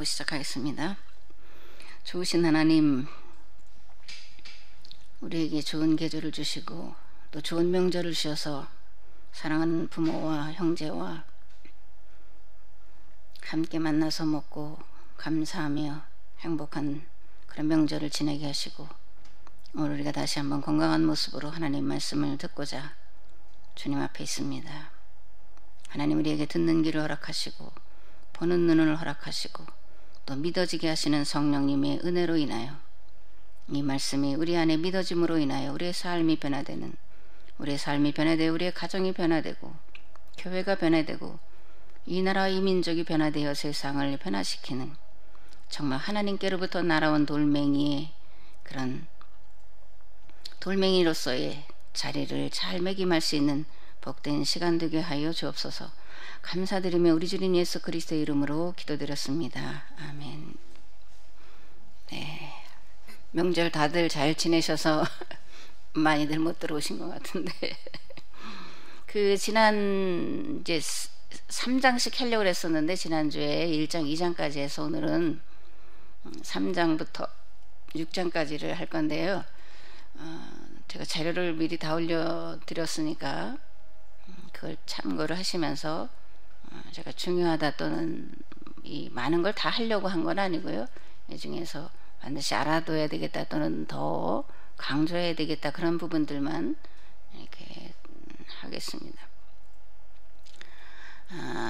기도하고 시작하겠습니다. 좋으신 하나님, 우리에게 좋은 계절을 주시고 또 좋은 명절을 주셔서 사랑하는 부모와 형제와 함께 만나서 먹고 감사하며 행복한 그런 명절을 지내게 하시고, 오늘 우리가 다시 한번 건강한 모습으로 하나님 말씀을 듣고자 주님 앞에 있습니다. 하나님, 우리에게 듣는 귀를 허락하시고 보는 눈을 허락하시고 또 믿어지게 하시는 성령님의 은혜로 인하여 이 말씀이 우리 안에 믿어짐으로 인하여 우리의 삶이 변화되는, 우리의 삶이 변화되어 우리의 가정이 변화되고 교회가 변화되고 이 나라와 이 민족이 변화되어 세상을 변화시키는, 정말 하나님께로부터 날아온 돌멩이의 그런 돌멩이로서의 자리를 잘 매김할 수 있는 복된 시간 되게 하여 주옵소서. 감사드리며 우리 주님 예수 그리스도의 이름으로 기도드렸습니다. 아멘. 네, 명절 다들 잘 지내셔서 많이들 못 들어오신 것 같은데 그 지난 이제 3장씩 하려고 했었는데 지난주에 1장 2장까지 해서 오늘은 3장부터 6장까지를 할 건데요. 제가 자료를 미리 다 올려드렸으니까 그걸 참고를 하시면서 제가 중요하다 또는 이 많은 걸 다 하려고 한 건 아니고요. 이 중에서 반드시 알아둬야 되겠다 또는 더 강조해야 되겠다 그런 부분들만 이렇게 하겠습니다.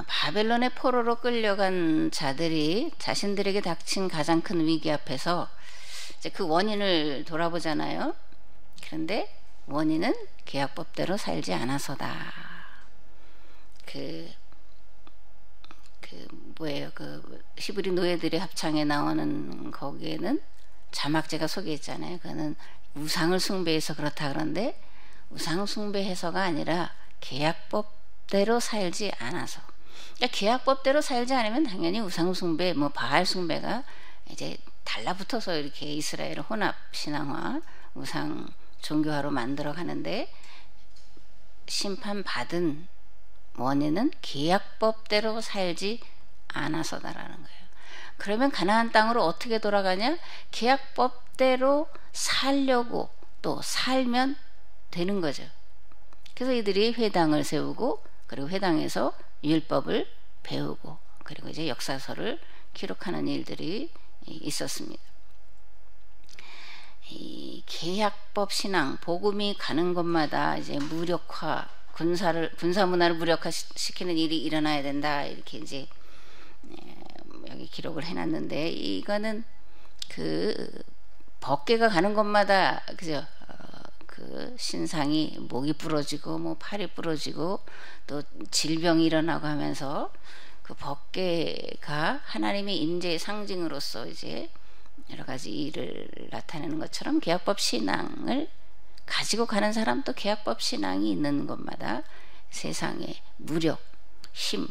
바벨론의 포로로 끌려간 자들이 자신들에게 닥친 가장 큰 위기 앞에서 이제 그 원인을 돌아보잖아요. 그런데 원인은 계약법대로 살지 않아서다. 그 히브리 노예들의 합창에 나오는 거기에는 자막제가 속에 있잖아요. 그거는 우상을 숭배해서 그렇다 그런데 우상 숭배해서가 아니라 계약법대로 살지 않아서. 그러니까 계약법대로 살지 않으면 당연히 우상 숭배, 바알 숭배가 이제 달라붙어서 이렇게 이스라엘을 혼합 신앙화, 우상 종교화로 만들어 가는데, 심판받은 원인은 계약법대로 살지 않아서다라는 거예요. 그러면 가나안 땅으로 어떻게 돌아가냐? 계약법대로 살려고 또 살면 되는 거죠. 그래서 이들이 회당을 세우고 그리고 회당에서 율법을 배우고 그리고 이제 역사서를 기록하는 일들이 있었습니다. 이 계약법 신앙, 복음이 가는 곳마다 이제 무력화, 군사 문화를 무력화시키는 일이 일어나야 된다, 이렇게 이제 여기 기록을 해놨는데, 이거는 그 법궤가 가는 곳마다 그죠? 그 신상이 목이 부러지고 팔이 부러지고 또 질병이 일어나고 하면서 그 법궤가 하나님의 임재의 상징으로서 이제 여러 가지 일을 나타내는 것처럼 계약법 신앙을 가지고 가는 사람도 계약법 신앙이 있는 곳마다 세상의 무력, 힘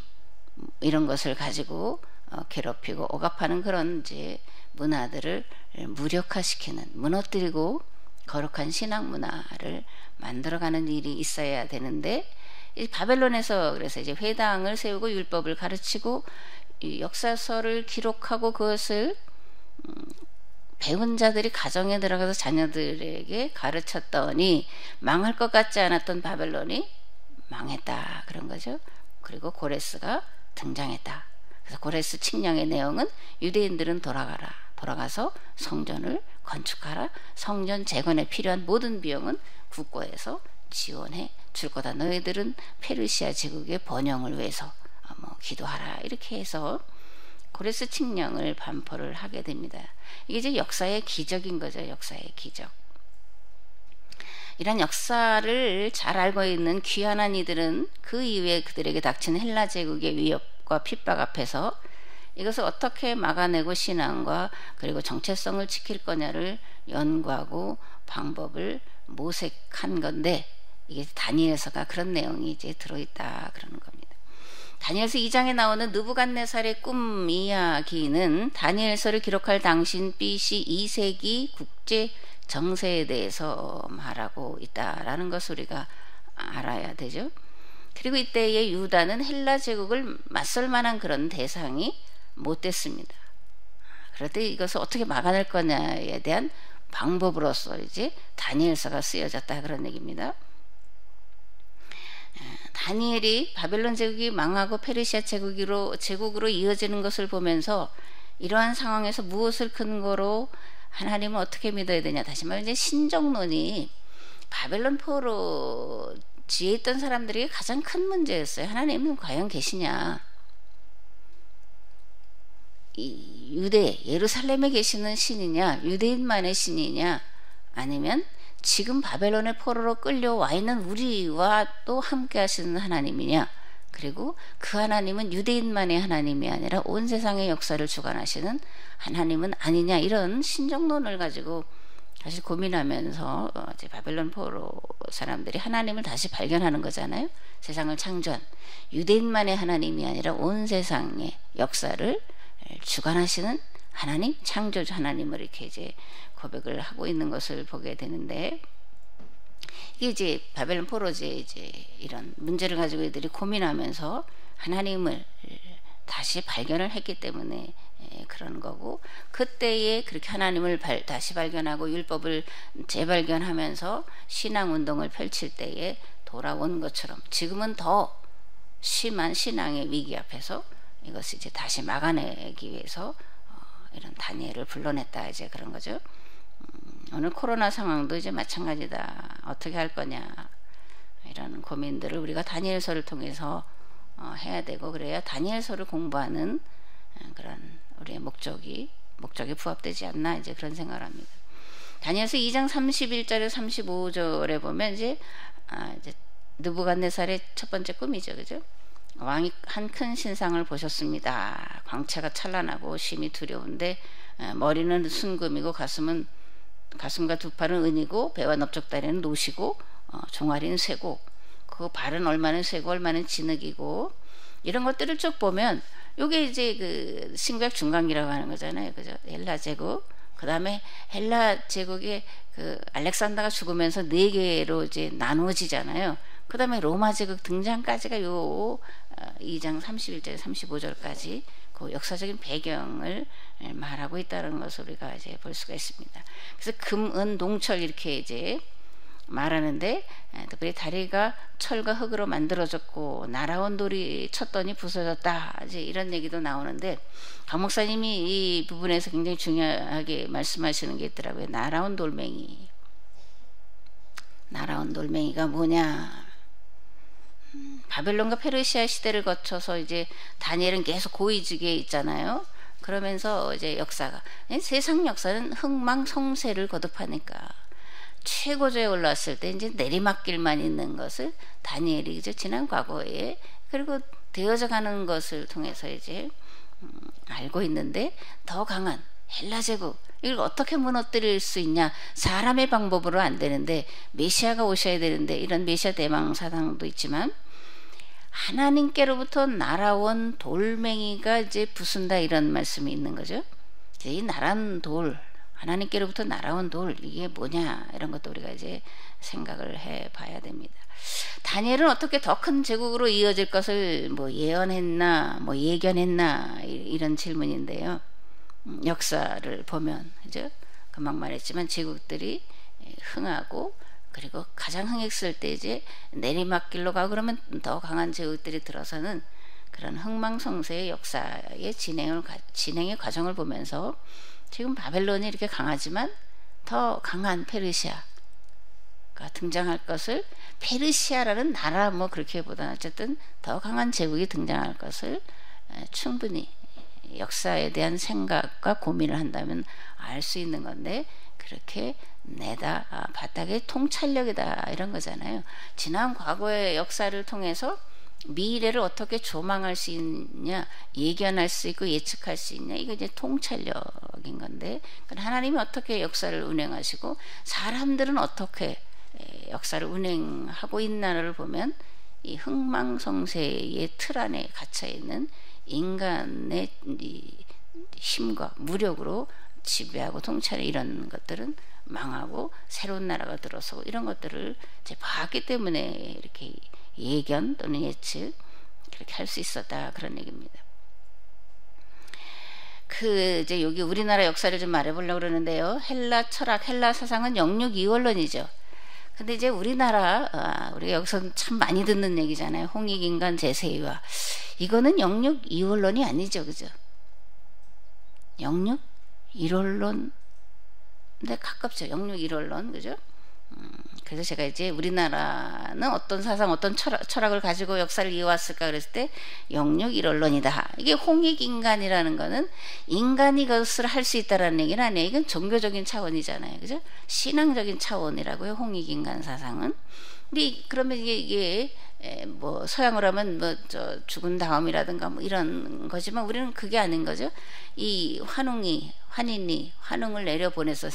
이런 것을 가지고 괴롭히고 억압하는 그런 이제 문화들을 무력화시키는, 무너뜨리고 거룩한 신앙 문화를 만들어가는 일이 있어야 되는데, 이 바벨론에서 그래서 이제 회당을 세우고 율법을 가르치고 이 역사서를 기록하고 그것을 배운 자들이 가정에 들어가서 자녀들에게 가르쳤더니 망할 것 같지 않았던 바벨론이 망했다, 그런 거죠. 그리고 고레스가 등장했다. 그래서 고레스 칙령의 내용은 유대인들은 돌아가서 성전을 건축하라. 성전 재건에 필요한 모든 비용은 국고에서 지원해 줄 거다. 너희들은 페르시아 제국의 번영을 위해서 기도하라. 이렇게 해서 고레스 칙령을 반포를 하게 됩니다. 이게 이제 역사의 기적인 거죠. 역사의 기적. 이런 역사를 잘 알고 있는 귀환한 이들은 그 이후에 그들에게 닥친 헬라 제국의 위협과 핍박 앞에서 이것을 어떻게 막아내고 신앙과 그리고 정체성을 지킬 거냐를 연구하고 방법을 모색한 건데, 이게 다니엘서가 그런 내용이 이제 들어있다 그러는 겁니다. 다니엘서 2장에 나오는 느부갓네살의 꿈 이야기는 다니엘서를 기록할 당시 BC 2세기 국제 정세에 대해서 말하고 있다라는 것을 우리가 알아야 되죠. 그리고 이때의 유다는 헬라 제국을 맞설 만한 그런 대상이 못 됐습니다. 그럴 때 이것을 어떻게 막아낼 거냐에 대한 방법으로서 이제 다니엘서가 쓰여졌다 그런 얘기입니다. 다니엘이 바벨론 제국이 망하고 페르시아 제국으로 이어지는 것을 보면서 이러한 상황에서 무엇을 근거로 하나님을 어떻게 믿어야 되냐, 다시 말해 이제 신정론이 바벨론 포로 지에 있던 사람들이 가장 큰 문제였어요. 하나님은 과연 계시냐? 이 유대 예루살렘에 계시는 신이냐, 유대인만의 신이냐, 아니면 지금 바벨론의 포로로 끌려와 있는 우리와 또 함께 하시는 하나님이냐, 그리고 그 하나님은 유대인만의 하나님이 아니라 온 세상의 역사를 주관하시는 하나님은 아니냐, 이런 신정론을 가지고 사실 고민하면서 이제 바벨론 포로 사람들이 하나님을 다시 발견하는 거잖아요. 세상을 창조한 유대인만의 하나님이 아니라 온 세상의 역사를 주관하시는 하나님, 창조주 하나님을 이렇게 이제 고백을 하고 있는 것을 보게 되는데, 이게 이제 바벨론 포로제 이제 이런 문제를 가지고 이들이 고민하면서 하나님을 다시 발견을 했기 때문에 그런 거고, 그때에 그렇게 하나님을 다시 발견하고 율법을 재발견하면서 신앙운동을 펼칠 때에 돌아온 것처럼 지금은 더 심한 신앙의 위기 앞에서 이것을 이제 다시 막아내기 위해서 이런 다니엘을 불러냈다, 이제 그런 거죠. 오늘 코로나 상황도 이제 마찬가지다. 어떻게 할 거냐, 이런 고민들을 우리가 다니엘서를 통해서 해야 되고, 그래야 다니엘서를 공부하는 그런 우리의 목적이 부합되지 않나, 이제 그런 생각을 합니다. 다니엘서 2장 31절에 35절에 보면 이제 느부갓네살의 첫 번째 꿈이죠, 그죠? 왕이 한 큰 신상을 보셨습니다. 광채가 찬란하고 심히 두려운데 머리는 순금이고 가슴과 두 팔은 은이고 배와 넓적다리는 노시고 종아리는 쇠고 그 발은 얼마는 쇠고 얼마는 진흙이고, 이런 것들을 쭉 보면 요게 이제 그 신구약 중간기라고 하는 거잖아요, 그죠? 헬라 제국, 그 다음에 헬라 제국의 그 알렉산더가 죽으면서 4개로 이제 나누어지잖아요. 그 다음에 로마 제국 등장까지가 요 2장 31절 35절까지 그 역사적인 배경을 말하고 있다는 것을 우리가 이제 볼 수가 있습니다. 그래서 금, 은, 동철 이렇게 이제 말하는데, 특별히 다리가 철과 흙으로 만들어졌고 날아온 돌이 쳤더니 부서졌다, 이제 이런 얘기도 나오는데, 강 목사님이 이 부분에서 굉장히 중요하게 말씀하시는 게 있더라고요. 날아온 돌멩이가 뭐냐? 바벨론과 페르시아 시대를 거쳐서 이제 다니엘은 계속 고위직에 있잖아요. 그러면서 이제 역사가, 세상 역사는 흥망성쇠를 거듭하니까 최고조에 올랐을 때 이제 내리막길만 있는 것을 다니엘이 이제 지난 과거에 그리고 되어져 가는 것을 통해서 이제 알고 있는데, 더 강한 헬라 제국, 이걸 어떻게 무너뜨릴 수 있냐? 사람의 방법으로 안 되는데 메시아가 오셔야 되는데, 이런 메시아 대망 사상도 있지만 하나님께로부터 날아온 돌멩이가 이제 부순다, 이런 말씀이 있는 거죠. 이 날아온 돌, 하나님께로부터 날아온 돌, 이게 뭐냐, 이런 것도 우리가 이제 생각을 해 봐야 됩니다. 다니엘은 어떻게 더 큰 제국으로 이어질 것을 뭐 예언했나, 뭐 예견했나, 이런 질문인데요. 역사를 보면 이제 금방 말했지만 제국들이 흥하고, 그리고 가장 흥했을 때 이제 내리막길로 가고 그러면 더 강한 제국들이 들어서는 그런 흥망성쇠의 역사의 진행의 과정을 보면서 지금 바벨론이 이렇게 강하지만 더 강한 페르시아가 등장할 것을, 페르시아라는 나라 뭐 그렇게 보다는 어쨌든 더 강한 제국이 등장할 것을 충분히 역사에 대한 생각과 고민을 한다면 알 수 있는 건데, 그렇게 내다 바닥의 통찰력이다, 이런 거잖아요. 지난 과거의 역사를 통해서 미래를 어떻게 조망할 수 있냐, 예견할 수 있고 예측할 수 있냐, 이거 이제 통찰력인 건데, 하나님이 어떻게 역사를 운행하시고 사람들은 어떻게 역사를 운행하고 있나를 보면 이 흥망성쇠의 틀 안에 갇혀 있는 인간의 힘과 무력으로 지배하고 통찰해, 이런 것들은 망하고 새로운 나라가 들어서고, 이런 것들을 이제 봤기 때문에 이렇게 예견 또는 예측 그렇게 할 수 있었다, 그런 얘기입니다. 이제 여기 우리나라 역사를 좀 말해보려고 그러는데요. 헬라 철학, 헬라 사상은 영육 이원론이죠. 근데 이제 우리나라, 우리가 여기서 참 많이 듣는 얘기잖아요. 홍익인간 제세이와. 이거는 영육 이원론이 아니죠. 그죠? 영육 일원론에 가깝죠. 영육 일원론. 그죠? 그래서 제가 이제 우리나라는 어떤 사상, 어떤 철학을 가지고 역사를 이어왔을까 그랬을 때 영육 일원론이다. 이게 홍익인간이라는 거는 인간이 그것을 할 수 있다라는 얘기는 아니에요. 이건 종교적인 차원이잖아요. 그죠? 신앙적인 차원이라고요. 홍익인간 사상은. 근데 그러면 이게 뭐 서양으로 하면 뭐 죽은 다음이라든가 뭐 이런 거지만 우리는 그게 아닌 거죠. 이 환웅을 내려보내서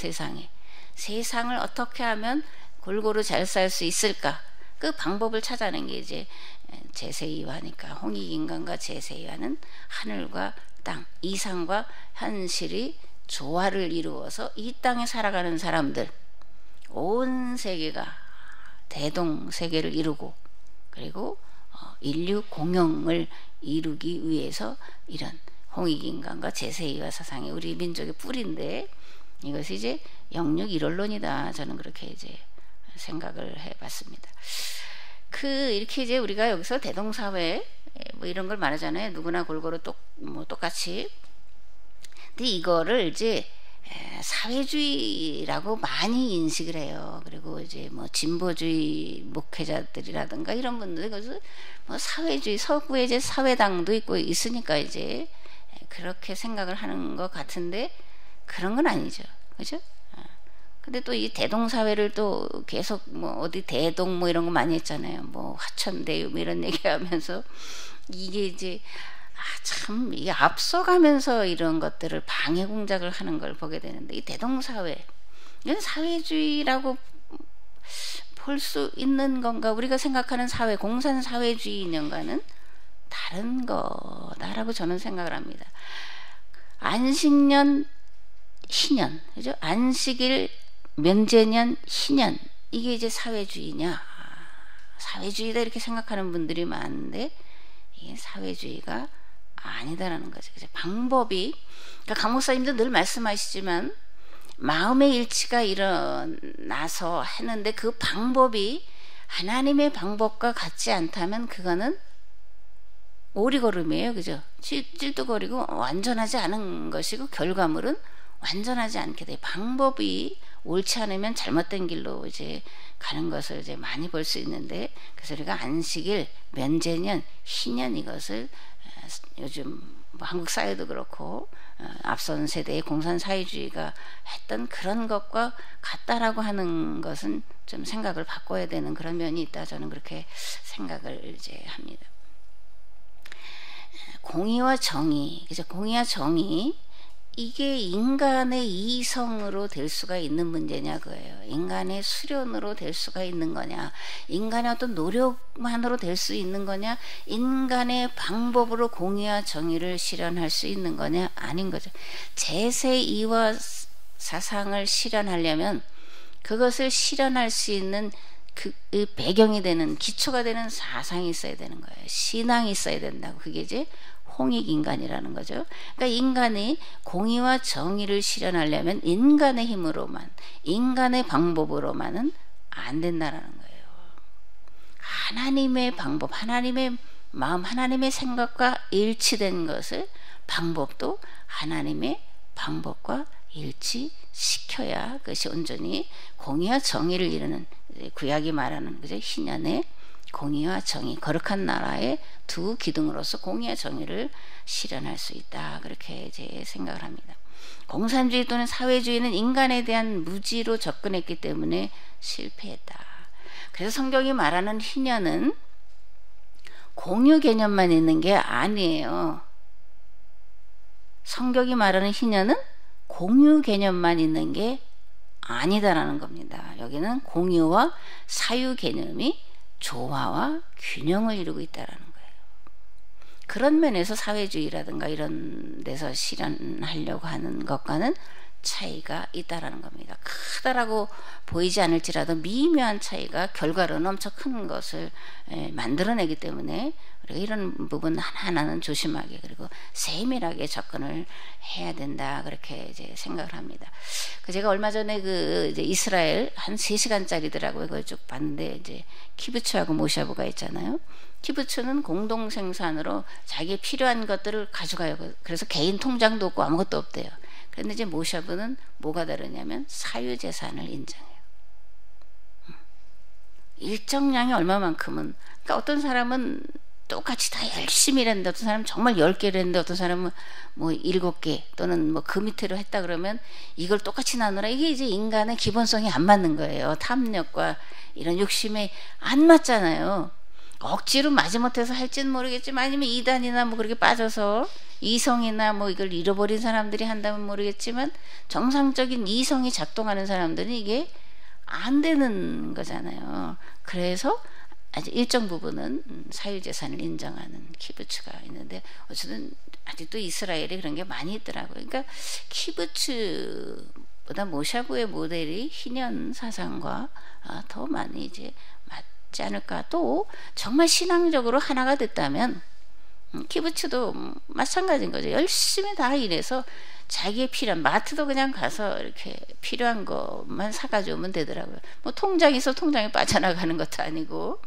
세상을 어떻게 하면 골고루 잘 살 수 있을까? 그 방법을 찾아낸 게 이제 제세이화니까 홍익인간과 제세이화는 하늘과 땅, 이상과 현실이 조화를 이루어서 이 땅에 살아가는 사람들, 온 세계가 대동세계를 이루고 그리고 인류 공영을 이루기 위해서 이런 홍익인간과 제세이화 사상이 우리 민족의 뿌리인데 이것이 이제 영육 일원론이다. 저는 그렇게 이제 생각을 해봤습니다. 이렇게 이제 우리가 여기서 대동사회 뭐 이런 걸 말하잖아요. 누구나 골고루 똑같이. 근데 이거를 이제 사회주의라고 많이 인식을 해요. 그리고 이제 뭐 진보주의 목회자들이라든가 이런 분들이 그래서 뭐 사회주의, 서구에 이제 사회당도 있고 있으니까 이제 그렇게 생각을 하는 것 같은데 그런 건 아니죠. 그죠? 근데 또 이 대동사회를 또 계속 뭐 어디 대동 뭐 이런 거 많이 했잖아요. 뭐 화천대유 뭐 이런 얘기하면서 이게 이제 참 이게 앞서가면서 이런 것들을 방해 공작을 하는 걸 보게 되는데 이 대동사회 이건 사회주의라고 볼 수 있는 건가? 우리가 생각하는 사회 공산사회주의인가는 다른 거다라고 저는 생각을 합니다. 안식년 희년, 그죠? 안식일 면제년 희년, 이게 이제 사회주의냐? 사회주의다 이렇게 생각하는 분들이 많은데 이게 사회주의가 아니다라는 거죠. 그죠? 방법이, 그러니까 강 목사님도 늘 말씀하시지만 마음의 일치가 일어나서 했는데 그 방법이 하나님의 방법과 같지 않다면 그거는 오리걸음이에요. 그죠? 찔뚝거리고 완전하지 않은 것이고 결과물은 완전하지 않게 돼. 방법이 옳지 않으면 잘못된 길로 이제 가는 것을 이제 많이 볼 수 있는데 그래서 우리가 안식일, 면제년, 희년 이것을 요즘 뭐 한국 사회도 그렇고 앞선 세대의 공산사회주의가 했던 그런 것과 같다라고 하는 것은 좀 생각을 바꿔야 되는 그런 면이 있다. 저는 그렇게 생각을 이제 합니다. 공의와 정의, 그죠? 공의와 정의 이게 인간의 이성으로 될 수가 있는 문제냐 그거예요. 인간의 수련으로 될 수가 있는 거냐, 인간의 어떤 노력만으로 될 수 있는 거냐, 인간의 방법으로 공의와 정의를 실현할 수 있는 거냐, 아닌 거죠. 제세이화 사상을 실현하려면 그것을 실현할 수 있는 그 배경이 되는, 기초가 되는 사상이 있어야 되는 거예요. 신앙이 있어야 된다고. 그게 이제 홍익인간이라는 거죠. 그러니까 인간이 공의와 정의를 실현하려면 인간의 힘으로만, 인간의 방법으로만은 안 된다라는 거예요. 하나님의 방법, 하나님의 마음, 하나님의 생각과 일치된 것을, 방법도 하나님의 방법과 일치시켜야 그것이 온전히 공의와 정의를 이루는, 구약이 말하는 그죠? 희년의 공의와 정의, 거룩한 나라의 두 기둥으로서 공의와 정의를 실현할 수 있다. 그렇게 이제 생각을 합니다. 공산주의 또는 사회주의는 인간에 대한 무지로 접근했기 때문에 실패했다. 그래서 성경이 말하는 희년은 공유 개념만 있는 게 아니에요. 성경이 말하는 희년은 공유 개념만 있는 게 아니다라는 겁니다. 여기는 공유와 사유 개념이 조화와 균형을 이루고 있다라는 거예요. 그런 면에서 사회주의라든가 이런 데서 실현하려고 하는 것과는 차이가 있다라는 겁니다. 크다라고 보이지 않을지라도 미묘한 차이가 결과로는 엄청 큰 것을 만들어내기 때문에 우리가 이런 부분 하나하나는 조심하게 그리고 세밀하게 접근을 해야 된다 그렇게 이제 생각을 합니다. 제가 얼마 전에 이제 이스라엘 한 3시간짜리더라고요. 그걸 쭉 봤는데 이제 키부츠하고 모샤부가 있잖아요. 키부츠는 공동 생산으로 자기의 필요한 것들을 가져가요. 그래서 개인 통장도 없고 아무것도 없대요. 그런데 이제 모샤부는 뭐가 다르냐면 사유재산을 인정해요. 일정량이 얼마만큼은, 그러니까 어떤 사람은 똑같이 다 열심히 일했는데 어떤 사람은 정말 10개를 했는데 어떤 사람은 뭐 7개 또는 뭐 그 밑으로 했다 그러면 이걸 똑같이 나누라, 이게 이제 인간의 기본성이 안 맞는 거예요. 탐욕과 이런 욕심에 안 맞잖아요. 억지로 마지못해서 할지는 모르겠지만 아니면 이단이나 뭐 그렇게 빠져서 이성이나 뭐 이걸 잃어버린 사람들이 한다면 모르겠지만 정상적인 이성이 작동하는 사람들은 이게 안 되는 거잖아요. 그래서 아주 일정 부분은 사유재산을 인정하는 키부츠가 있는데 어쨌든 아직도 이스라엘에 그런 게 많이 있더라고요. 그러니까 키부츠보다 모샤부의 모델이 희년 사상과 더 많이 이제 맞지 않을까. 또 정말 신앙적으로 하나가 됐다면 키부츠도 마찬가지인 거죠. 열심히 다 일해서 자기의 필요한, 마트도 그냥 가서 이렇게 필요한 것만 사가져오면 되더라고요. 뭐 통장이 있어 통장에 빠져나가는 것도 아니고.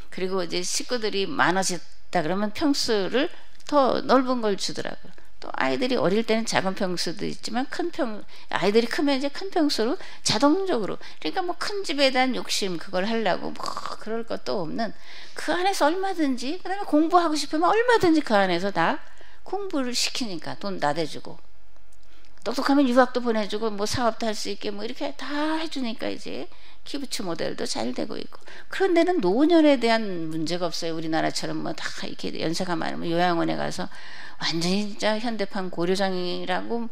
그리고 이제 식구들이 많아졌다 그러면 평수를 더 넓은 걸 주더라고요. 또 아이들이 어릴 때는 작은 평수도 있지만 아이들이 크면 이제 큰 평수로 자동적으로, 그러니까 뭐 큰 집에 대한 욕심 그걸 하려고 뭐 그럴 것도 없는 그 안에서 얼마든지, 그 다음에 공부하고 싶으면 얼마든지 그 안에서 다 공부를 시키니까 돈 나대주고, 똑똑하면 유학도 보내주고 뭐 사업도 할 수 있게 뭐 이렇게 다 해주니까 이제 키부츠 모델도 잘 되고 있고. 그런 데는 노년에 대한 문제가 없어요. 우리나라처럼 뭐 다 이렇게 연세가 많으면 요양원에 가서 완전히 진짜 현대판 고려장이라고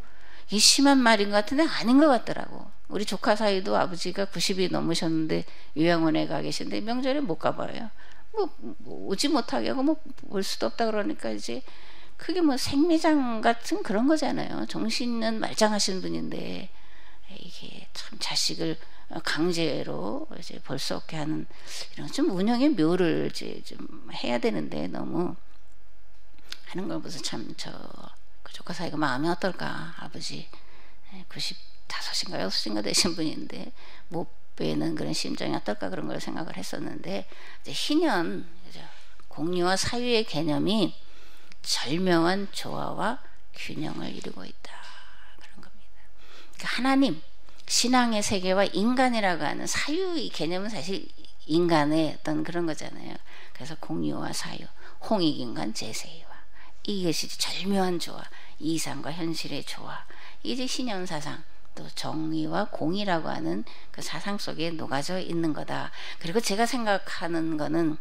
이 심한 말인 것 같은데 아닌 것 같더라고. 우리 조카 사이도 아버지가 90이 넘으셨는데 요양원에 가 계신데 명절에 못 가봐요. 뭐 오지 못하게 하고 뭐 볼 수도 없다 그러니까 이제 그게 뭐 생매장 같은 그런 거잖아요. 정신은 말짱하신 분인데 이게 참 자식을 강제로 이제 볼 수 없게 하는 이런 좀 운영의 묘를 이제 좀 해야 되는데 너무 하는 걸 보면서 참 그 조카 사이가 마음이 어떨까. 아버지 95인가 6인가 되신 분인데 못 빼는 그런 심정이 어떨까 그런 걸 생각을 했었는데, 이제 희년 공유와 사유의 개념이 절묘한 조화와 균형을 이루고 있다 그런 겁니다. 그러니까 하나님, 신앙의 세계와 인간이라고 하는 사유의 개념은 사실 인간의 어떤 그런 거잖아요. 그래서 공유와 사유, 홍익인간 제세와 이것이 절묘한 조화, 이상과 현실의 조화, 이게 신현사상 또 정의와 공의라고 하는 그 사상 속에 녹아져 있는 거다. 그리고 제가 생각하는 거는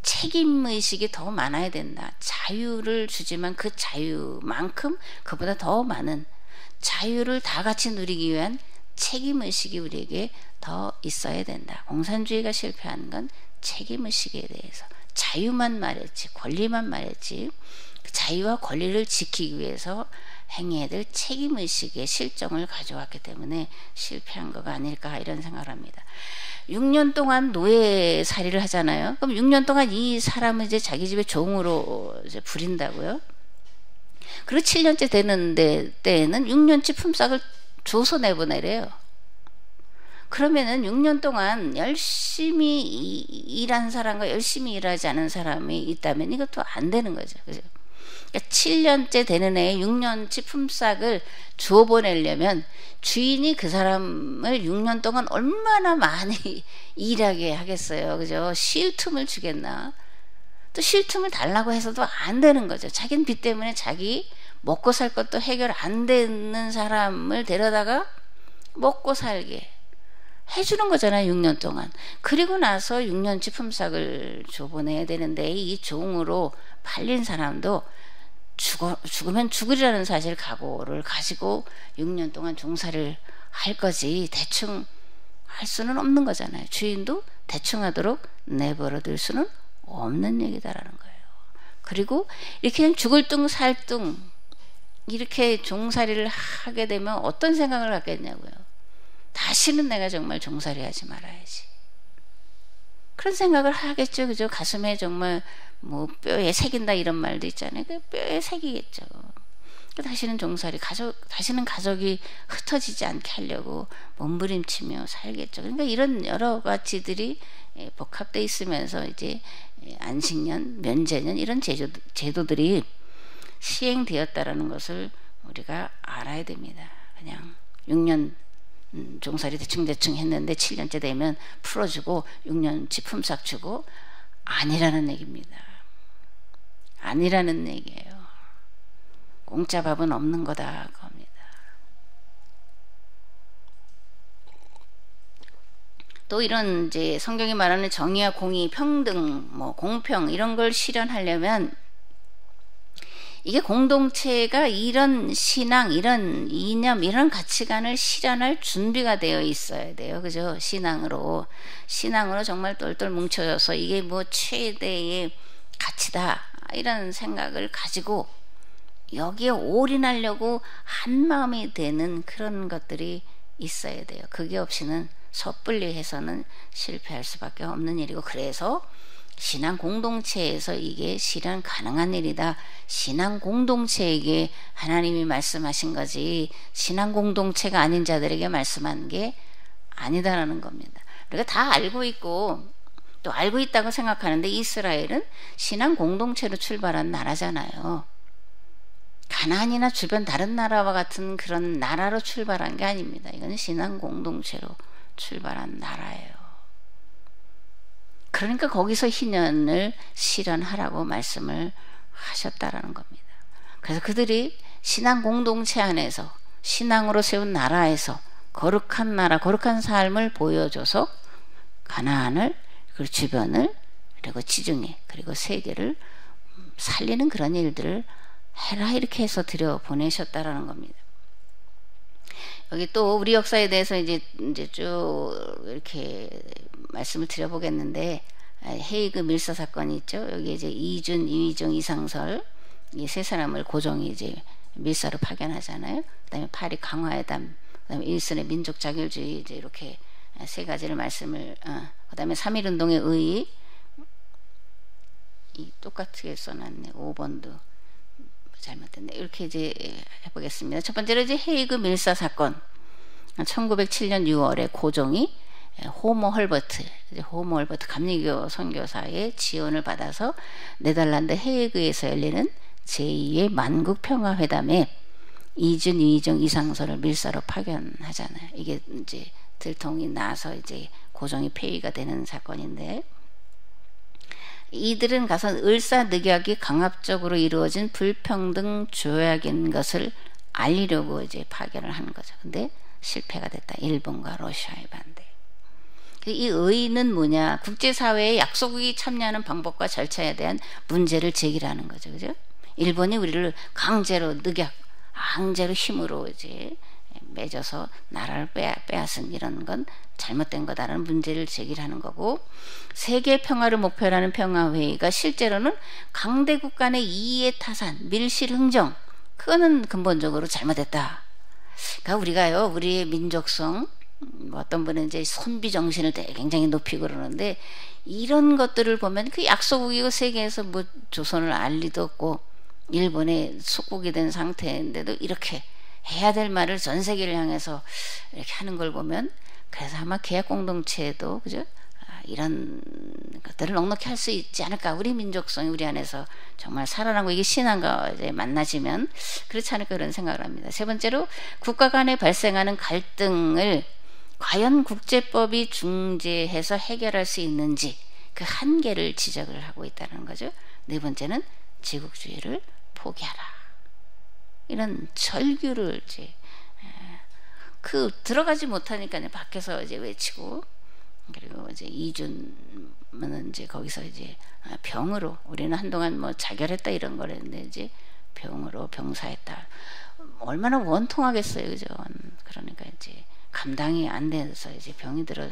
책임의식이 더 많아야 된다. 자유를 주지만 그 자유만큼 그보다 더 많은 자유를 다 같이 누리기 위한 책임의식이 우리에게 더 있어야 된다. 공산주의가 실패한 건 책임의식에 대해서 자유만 말했지 권리만 말했지 그 자유와 권리를 지키기 위해서 행해야 될 책임의식의 실정을 가져왔기 때문에 실패한 거가 아닐까 이런 생각을 합니다. 6년 동안 노예살이를 하잖아요. 그럼 6년 동안 이 사람을 이제 자기 집에 종으로 이제 부린다고요. 그리고 7년째 되는 때에는 6년치 품삯을 줘서 내보내래요. 그러면은 6년 동안 열심히 일한 사람과 열심히 일하지 않은 사람이 있다면 이것도 안 되는 거죠. 그죠? 그러니까 7년째 되는 애에 6년치 품삯을 주어 보내려면 주인이 그 사람을 6년 동안 얼마나 많이 일하게 하겠어요. 그죠? 쉴 틈을 주겠나? 또 쉴 틈을 달라고 해서도 안 되는 거죠. 자기는 빚 때문에 자기 먹고 살 것도 해결 안 되는 사람을 데려다가 먹고 살게 해주는 거잖아요. 6년 동안. 그리고 나서 6년치 품삯을 줘보내야 되는데 이 종으로 팔린 사람도 죽으면 죽으리라는 사실 각오를 가지고 6년 동안 종사를 할 거지 대충 할 수는 없는 거잖아요. 주인도 대충 하도록 내버려 둘 수는 없는 얘기다라는 거예요. 그리고 이렇게 그냥 죽을 둥 살 둥 이렇게 종살이를 하게 되면 어떤 생각을 갖겠냐고요. 다시는 내가 정말 종살이 하지 말아야지. 그런 생각을 하겠죠. 그죠? 가슴에 정말 뭐 뼈에 새긴다 이런 말도 있잖아요. 그 뼈에 새기겠죠. 다시는 종살이, 다시는 가족이 흩어지지 않게 하려고 몸부림치며 살겠죠. 그러니까 이런 여러 가지들이 복합되어 있으면서 이제 안식년, 면제년 이런 제도들이 시행되었다라는 것을 우리가 알아야 됩니다. 그냥 6년 종살이 대충 했는데 7년째 되면 풀어주고 6년치 품삯 주고 아니라는 얘기입니다. 아니라는 얘기예요. 공짜 밥은 없는 거다 겁니다. 또 이런 이제 성경이 말하는 정의와 공의, 평등, 뭐 공평 이런 걸 실현하려면 이게 공동체가 이런 신앙, 이런 이념, 이런 가치관을 실현할 준비가 되어 있어야 돼요. 그죠? 신앙으로 정말 똘똘 뭉쳐져서 이게 뭐 최대의 가치다 이런 생각을 가지고 여기에 올인하려고 한마음이 되는 그런 것들이 있어야 돼요. 그게 없이는 섣불리 해서는 실패할 수밖에 없는 일이고, 그래서 신앙 공동체에서 이게 실현 가능한 일이다. 신앙 공동체에게 하나님이 말씀하신 거지 신앙 공동체가 아닌 자들에게 말씀한 게 아니다라는 겁니다. 우리가 다 알고 있고 또 알고 있다고 생각하는데 이스라엘은 신앙 공동체로 출발한 나라잖아요. 가나안이나 주변 다른 나라와 같은 그런 나라로 출발한 게 아닙니다. 이건 신앙 공동체로 출발한 나라예요. 그러니까 거기서 희년을 실현하라고 말씀을 하셨다라는 겁니다. 그래서 그들이 신앙 공동체 안에서 신앙으로 세운 나라에서 거룩한 나라, 거룩한 삶을 보여줘서 가나안을, 그리고 주변을, 그리고 지중해, 그리고 세계를 살리는 그런 일들을 해라 이렇게 해서 들여보내셨다라는 겁니다. 여기 또 우리 역사에 대해서 이제 쭉 이렇게 말씀을 드려보겠는데, 헤이그 밀서 사건이 있죠. 여기 이제 이준, 이휘종, 이상설 이 세 사람을 고종이 이제 밀사로 파견하잖아요. 그다음에 파리 강화회담, 그다음에 일선의 민족 자결주의 이제 이렇게 세 가지를 말씀을, 그다음에 3.1운동의 의의, 이 똑같게 써놨네. 5번도 잘못됐네. 이렇게 이제 해보겠습니다. 첫 번째로 이제 헤이그 밀사 사건. 1907년 6월에 고종이 호모 헐버트 감리교 선교사의 지원을 받아서 네덜란드 헤이그에서 열리는 제2의 만국평화회담에 이준, 이휘종, 이상설을 밀사로 파견하잖아요. 이게 이제 들통이 나서 이제 고종이 폐위가 되는 사건인데, 이들은 가서 을사늑약이 강압적으로 이루어진 불평등 조약인 것을 알리려고 이제 파견을 하는 거죠. 근데 실패가 됐다. 일본과 러시아의 반대. 이 의의는 뭐냐? 국제사회의 약소국이 참여하는 방법과 절차에 대한 문제를 제기하는 거죠. 그죠? 일본이 우리를 강제로 강제로 힘으로 이제 맺어서 나라를 빼앗은 이런 건 잘못된 거다라는 문제를 제기하는 거고, 세계 평화를 목표로 하는 평화회의가 실제로는 강대국 간의 이해 타산, 밀실 흥정, 그거는 근본적으로 잘못됐다. 그러니까 우리가요, 우리의 민족성, 어떤 분은 이제 선비 정신을 굉장히 높이고 그러는데, 이런 것들을 보면 그 약소국이고 세계에서 뭐 조선을 알 리도 없고 일본의 속국이 된 상태인데도 이렇게 해야 될 말을 전 세계를 향해서 이렇게 하는 걸 보면, 그래서 아마 계약 공동체에도 그죠? 이런 것들을 넉넉히 할 수 있지 않을까. 우리 민족성이 우리 안에서 정말 살아나고 이게 신앙과 이제 만나지면 그렇지 않을까 그런 생각을 합니다. 세 번째로, 국가 간에 발생하는 갈등을 과연 국제법이 중재해서 해결할 수 있는지 그 한계를 지적을 하고 있다는 거죠. 네 번째는 제국주의를 포기하라. 이런 절규를 이제 들어가지 못하니까 밖에서 이제 외치고, 그리고 이제 이준은 이제 거기서 이제 병으로, 우리는 한동안 뭐 자결했다 이런 거랬는데 이제 병으로 병사했다. 얼마나 원통하겠어요, 그죠? 그러니까 이제 감당이 안 돼서 이제 병이 들어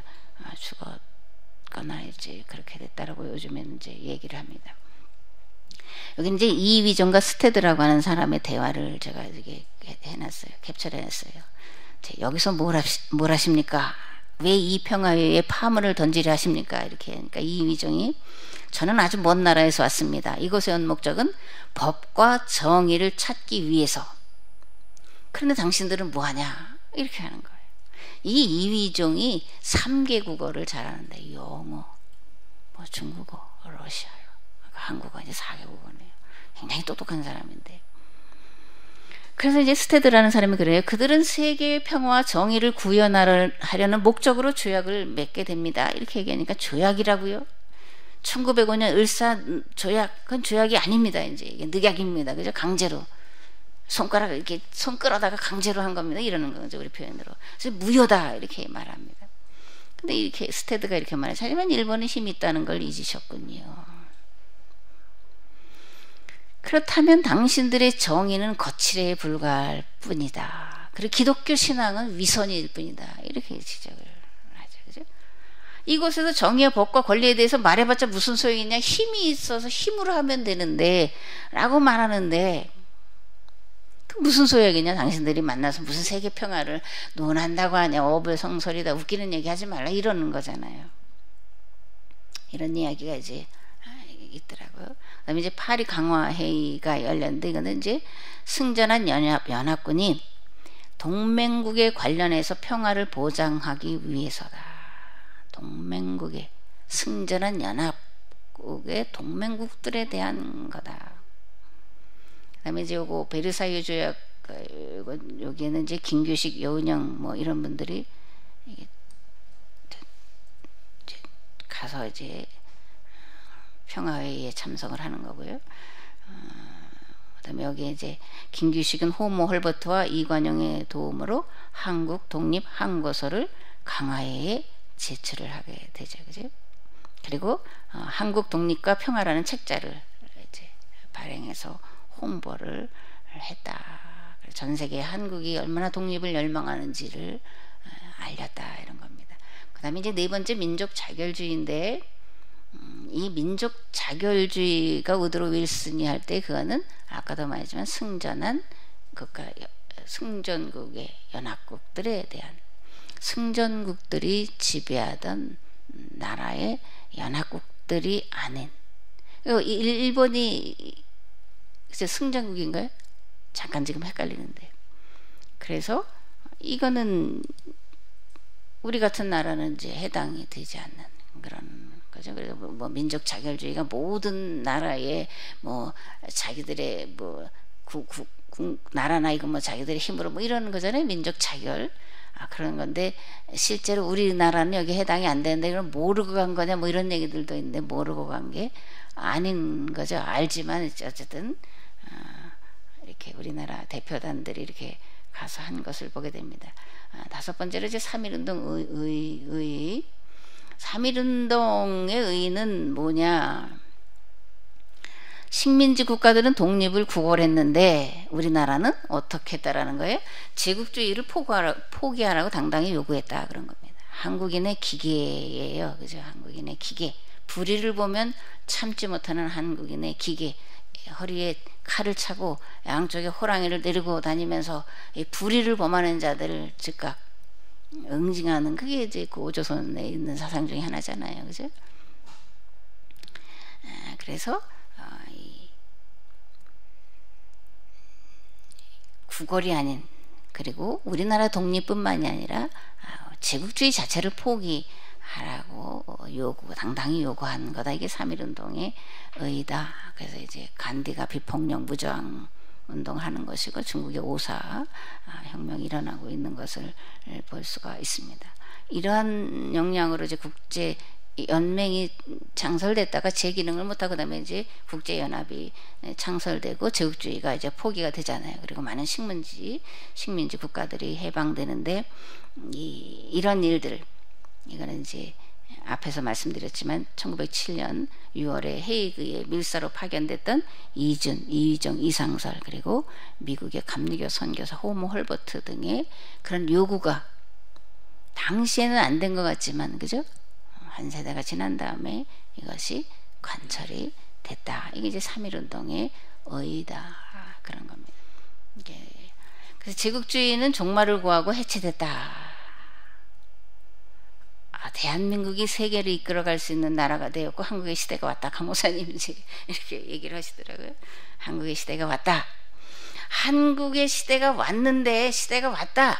죽었거나 이제 그렇게 됐다라고 요즘에는 이제 얘기를 합니다. 여기 이제 이휘종과 스테드라고 하는 사람의 대화를 제가 이렇게 해놨어요. 캡처해놨어요. 여기서 뭘 하십니까? 왜 이 평화회에 파문을 던지려 하십니까? 이렇게 하니까 이휘종이 저는 아주 먼 나라에서 왔습니다. 이곳에 온 목적은 법과 정의를 찾기 위해서. 그런데 당신들은 뭐하냐? 이렇게 하는 거예요. 이 이휘종이 3개 국어를 잘하는데 영어, 뭐 중국어, 러시아어, 한국어 이제 4개 국어네요. 굉장히 똑똑한 사람인데. 그래서 이제 스테드라는 사람이 그래요. 그들은 세계의 평화와 정의를 구현하려는 목적으로 조약을 맺게 됩니다. 이렇게 얘기하니까 조약이라고요? 1905년 을사 조약, 그건 조약이 아닙니다. 이제 이게 늑약입니다. 그죠? 강제로. 손가락을 이렇게 손 끌어다가 강제로 한 겁니다. 이러는 거죠. 우리 표현으로. 그래서 무효다. 이렇게 말합니다. 근데 이렇게 스테드가 이렇게 말해요. 하지만 일본은 힘이 있다는 걸 잊으셨군요. 그렇다면 당신들의 정의는 거칠에 불과할 뿐이다. 그리고 기독교 신앙은 위선일 뿐이다. 이렇게 지적을 하죠. 그죠? 이곳에서 정의와 법과 권리에 대해서 말해봤자 무슨 소용이 있냐. 힘이 있어서 힘으로 하면 되는데 라고 말하는데 그 무슨 소용이냐. 당신들이 만나서 무슨 세계 평화를 논한다고 하냐. 어불성설이다. 웃기는 얘기 하지 말라. 이러는 거잖아요. 이런 이야기가 이제 있더라고요. 그다음에 이제 파리 강화 회의가 열렸는데 이거는 이제 승전한 연합군이 동맹국에 관련해서 평화를 보장하기 위해서다. 동맹국에 승전한 연합국의 동맹국들에 대한 거다. 그다음에 이제 요거 베르사유 조약 여기에는 이제 김규식, 여운형 뭐 이런 분들이 가서 이제 평화회의에 참석을 하는 거고요. 그다음에 여기에 이제 김규식은 호모 헐버트와 이관용의 도움으로 한국 독립 항고서를 강화회에 제출을 하게 되죠, 그죠? 그리고 한국 독립과 평화라는 책자를 이제 발행해서 홍보를 했다. 전 세계 한국이 얼마나 독립을 열망하는지를 알렸다 이런 겁니다. 그다음에 이제 네 번째 민족 자결주의인데. 이 민족 자결주의가 우드로 윌슨이 할 때 그거는 아까도 말했지만 승전한 승전국의 연합국들에 대한 승전국들이 지배하던 나라의 연합국들이 아닌 일본이 승전국인가요? 잠깐 지금 헷갈리는데 그래서 이거는 우리 같은 나라는 이제 해당이 되지 않는 그런 그죠? 그래서 뭐 민족 자결주의가 모든 나라의 뭐 자기들의 뭐 나라나 이거 뭐 자기들의 힘으로 뭐 이러는 거잖아요. 민족 자결 그런 건데 실제로 우리나라는 여기 해당이 안 되는데 그럼 모르고 간 거냐 뭐 이런 얘기들도 있는데 모르고 간 게 아닌 거죠. 알지만 어쨌든 이렇게 우리나라 대표단들이 이렇게 가서 한 것을 보게 됩니다. 다섯 번째로 이제 3.1운동 3.1운동의 의의는 뭐냐. 식민지 국가들은 독립을 구걸했는데 우리나라는 어떻게 했다라는 거예요? 제국주의를 포기하라고 당당히 요구했다 그런 겁니다. 한국인의 기계예요. 그죠? 한국인의 기계. 불의를 보면 참지 못하는 한국인의 기계. 허리에 칼을 차고 양쪽에 호랑이를 내리고 다니면서 이 불의를 범하는 자들을 즉각 응징하는 그게 이제 그 오조선에 있는 사상 중에 하나잖아요, 그죠? 그래서 이 구걸이 아닌 그리고 우리나라 독립뿐만이 아니라 제국주의 자체를 포기하라고 당당히 요구한 거다. 이게 3.1운동의 의의다. 그래서 이제 간디가 비폭력 무저항 운동하는 것이고 중국의 오사 혁명이 일어나고 있는 것을 볼 수가 있습니다. 이러한 역량으로 이제 국제 연맹이 창설됐다가 제 기능을 못하고 그다음에 이제 국제 연합이 창설되고 제국주의가 이제 포기가 되잖아요. 그리고 많은 식민지 국가들이 해방되는데 이런 일들 이거는 이제 앞에서 말씀드렸지만 1907년 6월에 헤이그에 밀사로 파견됐던 이휘종, 이상설 그리고 미국의 감리교 선교사 호모 헐버트 등의 그런 요구가 당시에는 안 된 것 같지만 그죠? 한 세대가 지난 다음에 이것이 관철이 됐다. 이게 이제 3.1운동의 의의다. 그런 겁니다. 그래서 제국주의는 종말을 구하고 해체됐다. 대한민국이 세계를 이끌어갈 수 있는 나라가 되었고 한국의 시대가 왔다. 강모사님이 이렇게 얘기를 하시더라고요. 한국의 시대가 왔다. 한국의 시대가 왔는데 시대가 왔다.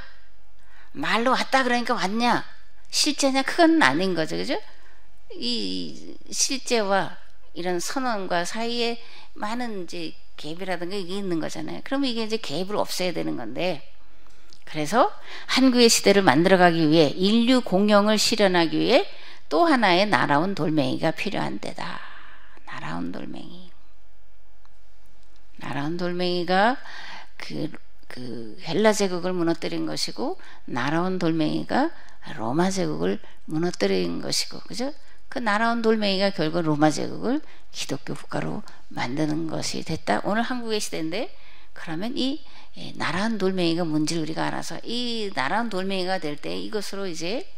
말로 왔다 그러니까 왔냐? 실제냐? 그건 아닌 거죠. 그죠? 이 실제와 이런 선언과 사이에 많은 이제 갭이라든가 이게 있는 거잖아요. 그러면 이게 이제 갭을 없애야 되는 건데, 그래서 한국의 시대를 만들어가기 위해 인류 공영을 실현하기 위해 또 하나의 날아온 돌멩이가 필요한 때다. 날아온 돌멩이. 날아온 돌멩이가 그 헬라 제국을 무너뜨린 것이고, 날아온 돌멩이가 로마 제국을 무너뜨린 것이고, 그죠? 그 날아온 돌멩이가 결국 로마 제국을 기독교 국가로 만드는 것이 됐다. 오늘 한국의 시대인데, 그러면 이 날아온 돌멩이가 뭔지를 우리가 알아서 이 날아온 돌멩이가 될 때 이것으로 이제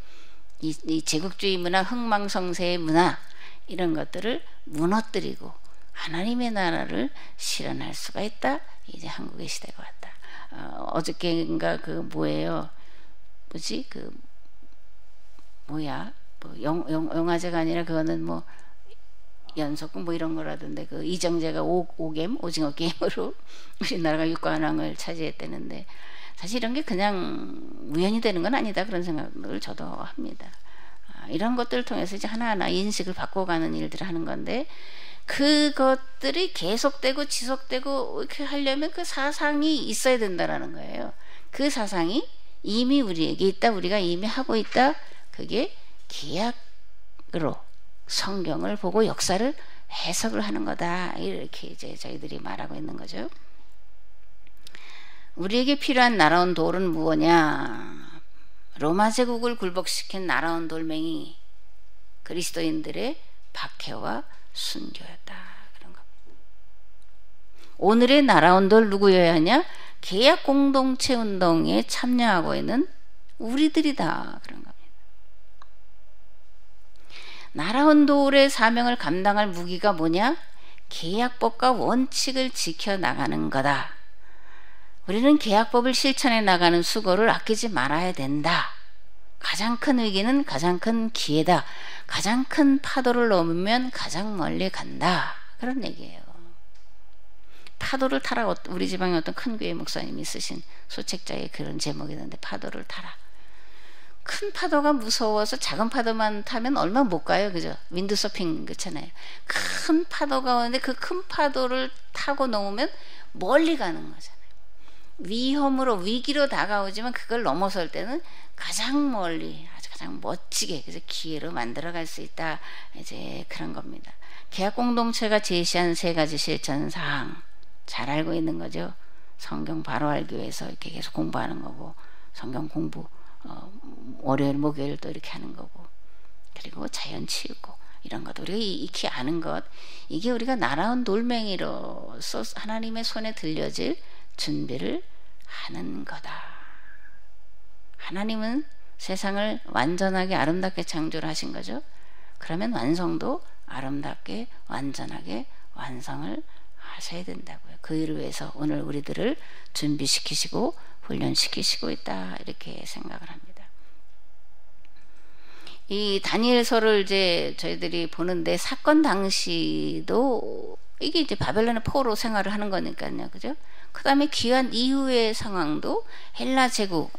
이 제국주의 문화, 흥망성쇠의 문화 이런 것들을 무너뜨리고 하나님의 나라를 실현할 수가 있다. 이제 한국의 시대가 왔다. 어저께인가 그 뭐예요? 뭐지? 그 뭐야? 뭐 영화제가 아니라 그거는 뭐 연속극 뭐 이런 거라던데, 그 이정재가 오겜 오징어 게임으로 우리나라가 육관왕을 차지했다는데, 사실 이런 게 그냥 우연히 되는 건 아니다. 그런 생각을 저도 합니다. 이런 것들을 통해서 이제 하나하나 인식을 바꿔가는 일들을 하는 건데, 그것들이 계속되고 지속되고 이렇게 하려면 그 사상이 있어야 된다라는 거예요. 그 사상이 이미 우리에게 있다. 우리가 이미 하고 있다. 그게 계약으로 성경을 보고 역사를 해석을 하는 거다. 이렇게 이제 저희들이 말하고 있는 거죠. 우리에게 필요한 날아온 돌은 무엇이냐? 로마 제국을 굴복시킨 날아온 돌멩이, 그리스도인들의 박해와 순교였다. 그런 겁니다. 오늘의 날아온 돌 누구여야 하냐? 계약 공동체 운동에 참여하고 있는 우리들이다. 그런 겁니다. 날아온 돌의 사명을 감당할 무기가 뭐냐? 계약법과 원칙을 지켜나가는 거다. 우리는 계약법을 실천해 나가는 수고를 아끼지 말아야 된다. 가장 큰 위기는 가장 큰 기회다. 가장 큰 파도를 넘으면 가장 멀리 간다. 그런 얘기예요. 파도를 타라. 우리 지방에 어떤 큰 교회 목사님이 쓰신 소책자의 그런 제목이 있는데, 파도를 타라. 큰 파도가 무서워서 작은 파도만 타면 얼마 못 가요. 그죠? 윈드서핑 그렇잖아요. 큰 파도가 오는데 그 큰 파도를 타고 넘으면 멀리 가는 거잖아요. 위험으로, 위기로 다가오지만 그걸 넘어설 때는 가장 멀리, 아주 가장 멋지게, 그래서 기회로 만들어갈 수 있다. 이제 그런 겁니다. 계약 공동체가 제시한 3가지 실천사항 잘 알고 있는 거죠. 성경 바로 알기 위해서 이렇게 계속 공부하는 거고, 성경 공부 월요일 목요일 또 이렇게 하는 거고, 그리고 자연 치유고, 이런 것 우리가 익히 아는 것, 이게 우리가 날아온 돌멩이로서 하나님의 손에 들려질 준비를 하는 거다. 하나님은 세상을 완전하게 아름답게 창조를 하신 거죠. 그러면 완성도 아름답게 완전하게 완성을 하셔야 된다고요. 그 일을 위해서 오늘 우리들을 준비시키시고 훈련시키시고 있다. 이렇게 생각을 합니다. 이 다니엘서를 이제 저희들이 보는데, 사건 당시도 이게 이제 바벨론의 포로 생활을 하는 거니까요. 그죠? 그 다음에 귀환 이후의 상황도 헬라 제국,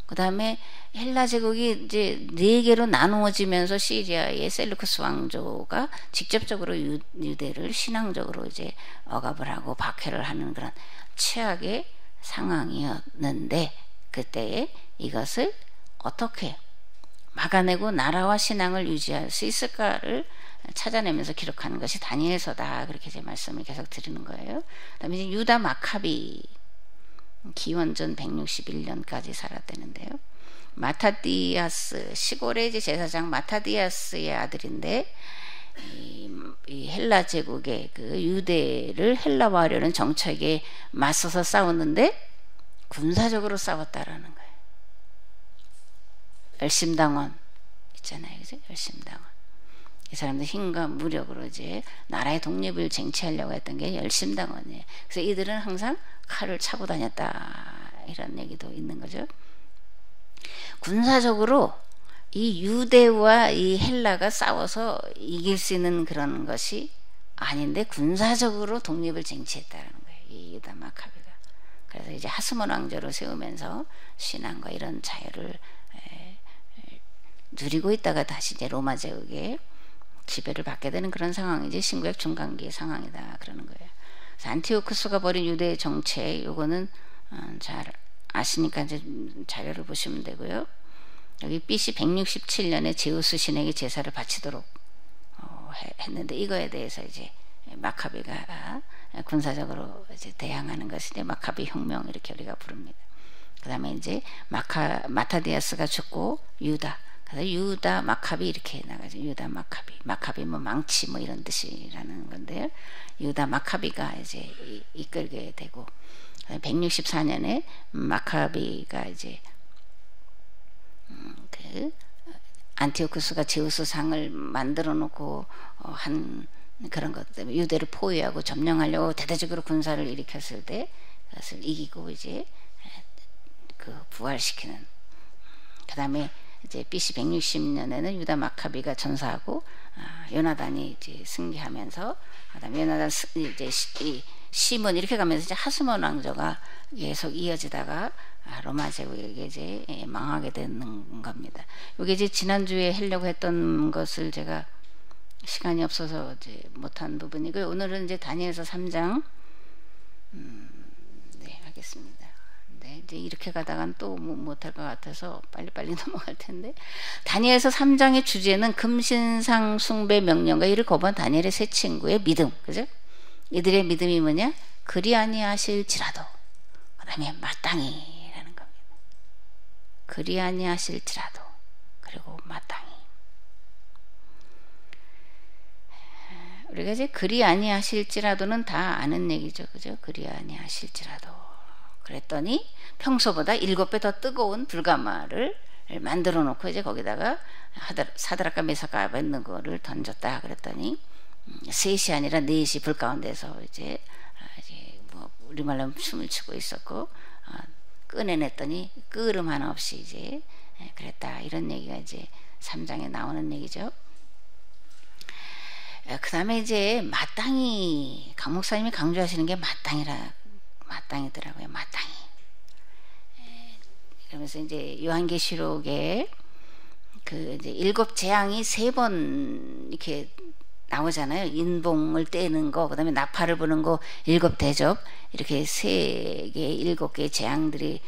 그 다음에 헬라 제국이 이제 4개로 나누어지면서 시리아의 셀루크스 왕조가 직접적으로 유대를 신앙적으로 이제 억압을 하고 박해를 하는 그런 최악의 상황이었는데, 그때에 이것을 어떻게 막아내고 나라와 신앙을 유지할 수 있을까를 찾아내면서 기록하는 것이 다니엘서다. 그렇게 제 말씀을 계속 드리는 거예요. 그다음에 이제 유다 마카비, 기원전 161년까지 살았다는데요. 마타디아스, 시골의 이제 제사장 마타디아스의 아들인데, 이 헬라 제국의 그 유대를 헬라화하려는 정책에 맞서서 싸웠는데 군사적으로 싸웠다라는 거예요. 열심당원 있잖아요, 그죠? 열심당원. 이 사람들 힘과 무력으로 이제 나라의 독립을 쟁취하려고 했던 게 열심당원이에요. 그래서 이들은 항상 칼을 차고 다녔다, 이런 얘기도 있는 거죠. 군사적으로 이 유대와 이 헬라가 싸워서 이길 수 있는 그런 것이 아닌데 군사적으로 독립을 쟁취했다는 거예요, 이 유다 마카비가. 그래서 이제 하스몬 왕조를 세우면서 신앙과 이런 자유를 누리고 있다가 다시 이제 로마 제국의 지배를 받게 되는 그런 상황이지, 신구약 중간기의 상황이다, 그러는 거예요. 그래서 안티오쿠스가 벌인 유대 정책, 요거는 잘 아시니까 이제 자료를 보시면 되고요. 여기 BC 167년에 제우스 신에게 제사를 바치도록 했는데, 이거에 대해서 이제 마카비가 군사적으로 이제 대항하는 것이 이제 마카비 혁명, 이렇게 우리가 부릅니다. 그 다음에 이제 마타디아스가 죽고 유다, 그래서 유다 마카비 이렇게 나가죠. 유다 마카비, 마카비 뭐 망치 뭐 이런 뜻이라는 건데요. 유다 마카비가 이제 이끌게 되고, 164년에 마카비가 이제 그 안티오쿠스가 제우스 상을 만들어 놓고 한 그런 것 때문에 유대를 포위하고 점령하려고 대대적으로 군사를 일으켰을 때 그것을 이기고 이제 그 부활시키는. 그 다음에 이제 BC 160년에는 유다 마카비가 전사하고 요나단이 이제 승리하면서, 그다음에 요나단 이제 시몬 이렇게 가면서 이제 하스몬 왕조가 계속 이어지다가 로마 제국에게 이제 망하게 되는 겁니다. 이게 이제 지난주에 하려고 했던 것을 제가 시간이 없어서 이제 못한 부분이고요. 오늘은 이제 다니엘서 3장 네, 하겠습니다. 네, 이제 이렇게 가다간 또 못할 것 같아서 빨리빨리 넘어갈 텐데, 다니엘서 3장의 주제는 금신상 숭배 명령과 이를 거부한 다니엘의 세 친구의 믿음, 그죠? 이들의 믿음이 뭐냐? 그리 아니하실지라도, 그 다음에 마땅히라는 겁니다. 그리 아니하실지라도, 그리고 마땅히. 우리가 이제 그리 아니하실지라도는 다 아는 얘기죠, 그죠? 그리 아니하실지라도. 그랬더니 평소보다 7배 더 뜨거운 불가마를 만들어 놓고 이제 거기다가 사드락과 메삭과 아벳느고를 던졌다 그랬더니 3시 아니라 4시 불 가운데서 이제 뭐 우리말로 하면 춤을 추고 있었고, 꺼내냈더니 끄름 하나 없이 이제 그랬다, 이런 얘기가 이제 3장에 나오는 얘기죠. 그 다음에 이제 마땅히, 강 목사님이 강조하시는 게 마땅이더라고요. 마땅히. 그러면서 이제 요한계시록에 그 이제 7 재앙이 3번 이렇게 나오잖아요. 인봉을 떼는 거, 그 다음에 나팔을 부는 거, 7 대접, 이렇게 3개, 7개의 재앙들이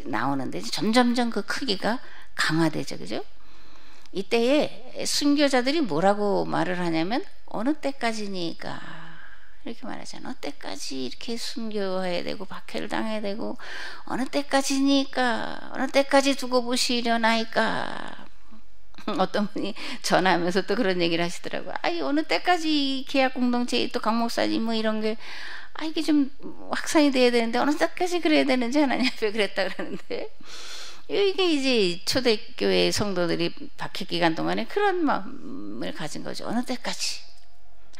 나오는데 점점점 그 크기가 강화되죠, 그죠? 이때에 순교자들이 뭐라고 말을 하냐면, 어느 때까지니까, 이렇게 말하잖아요. 어느 때까지 이렇게 순교해야 되고 박해를 당해야 되고, 어느 때까지니까, 어느 때까지 두고 보시려나이까. 어떤 분이 전화하면서 또 그런 얘기를 하시더라고요. 아이, 어느 때까지 계약 공동체 또 강 목사님 뭐 이런 게, 이게 좀 확산이 돼야 되는데 어느 때까지 그래야 되는지 하나님 앞에 그랬다 그러는데, 이게 이제 초대교회 성도들이 박해 기간 동안에 그런 마음을 가진 거죠. 어느 때까지.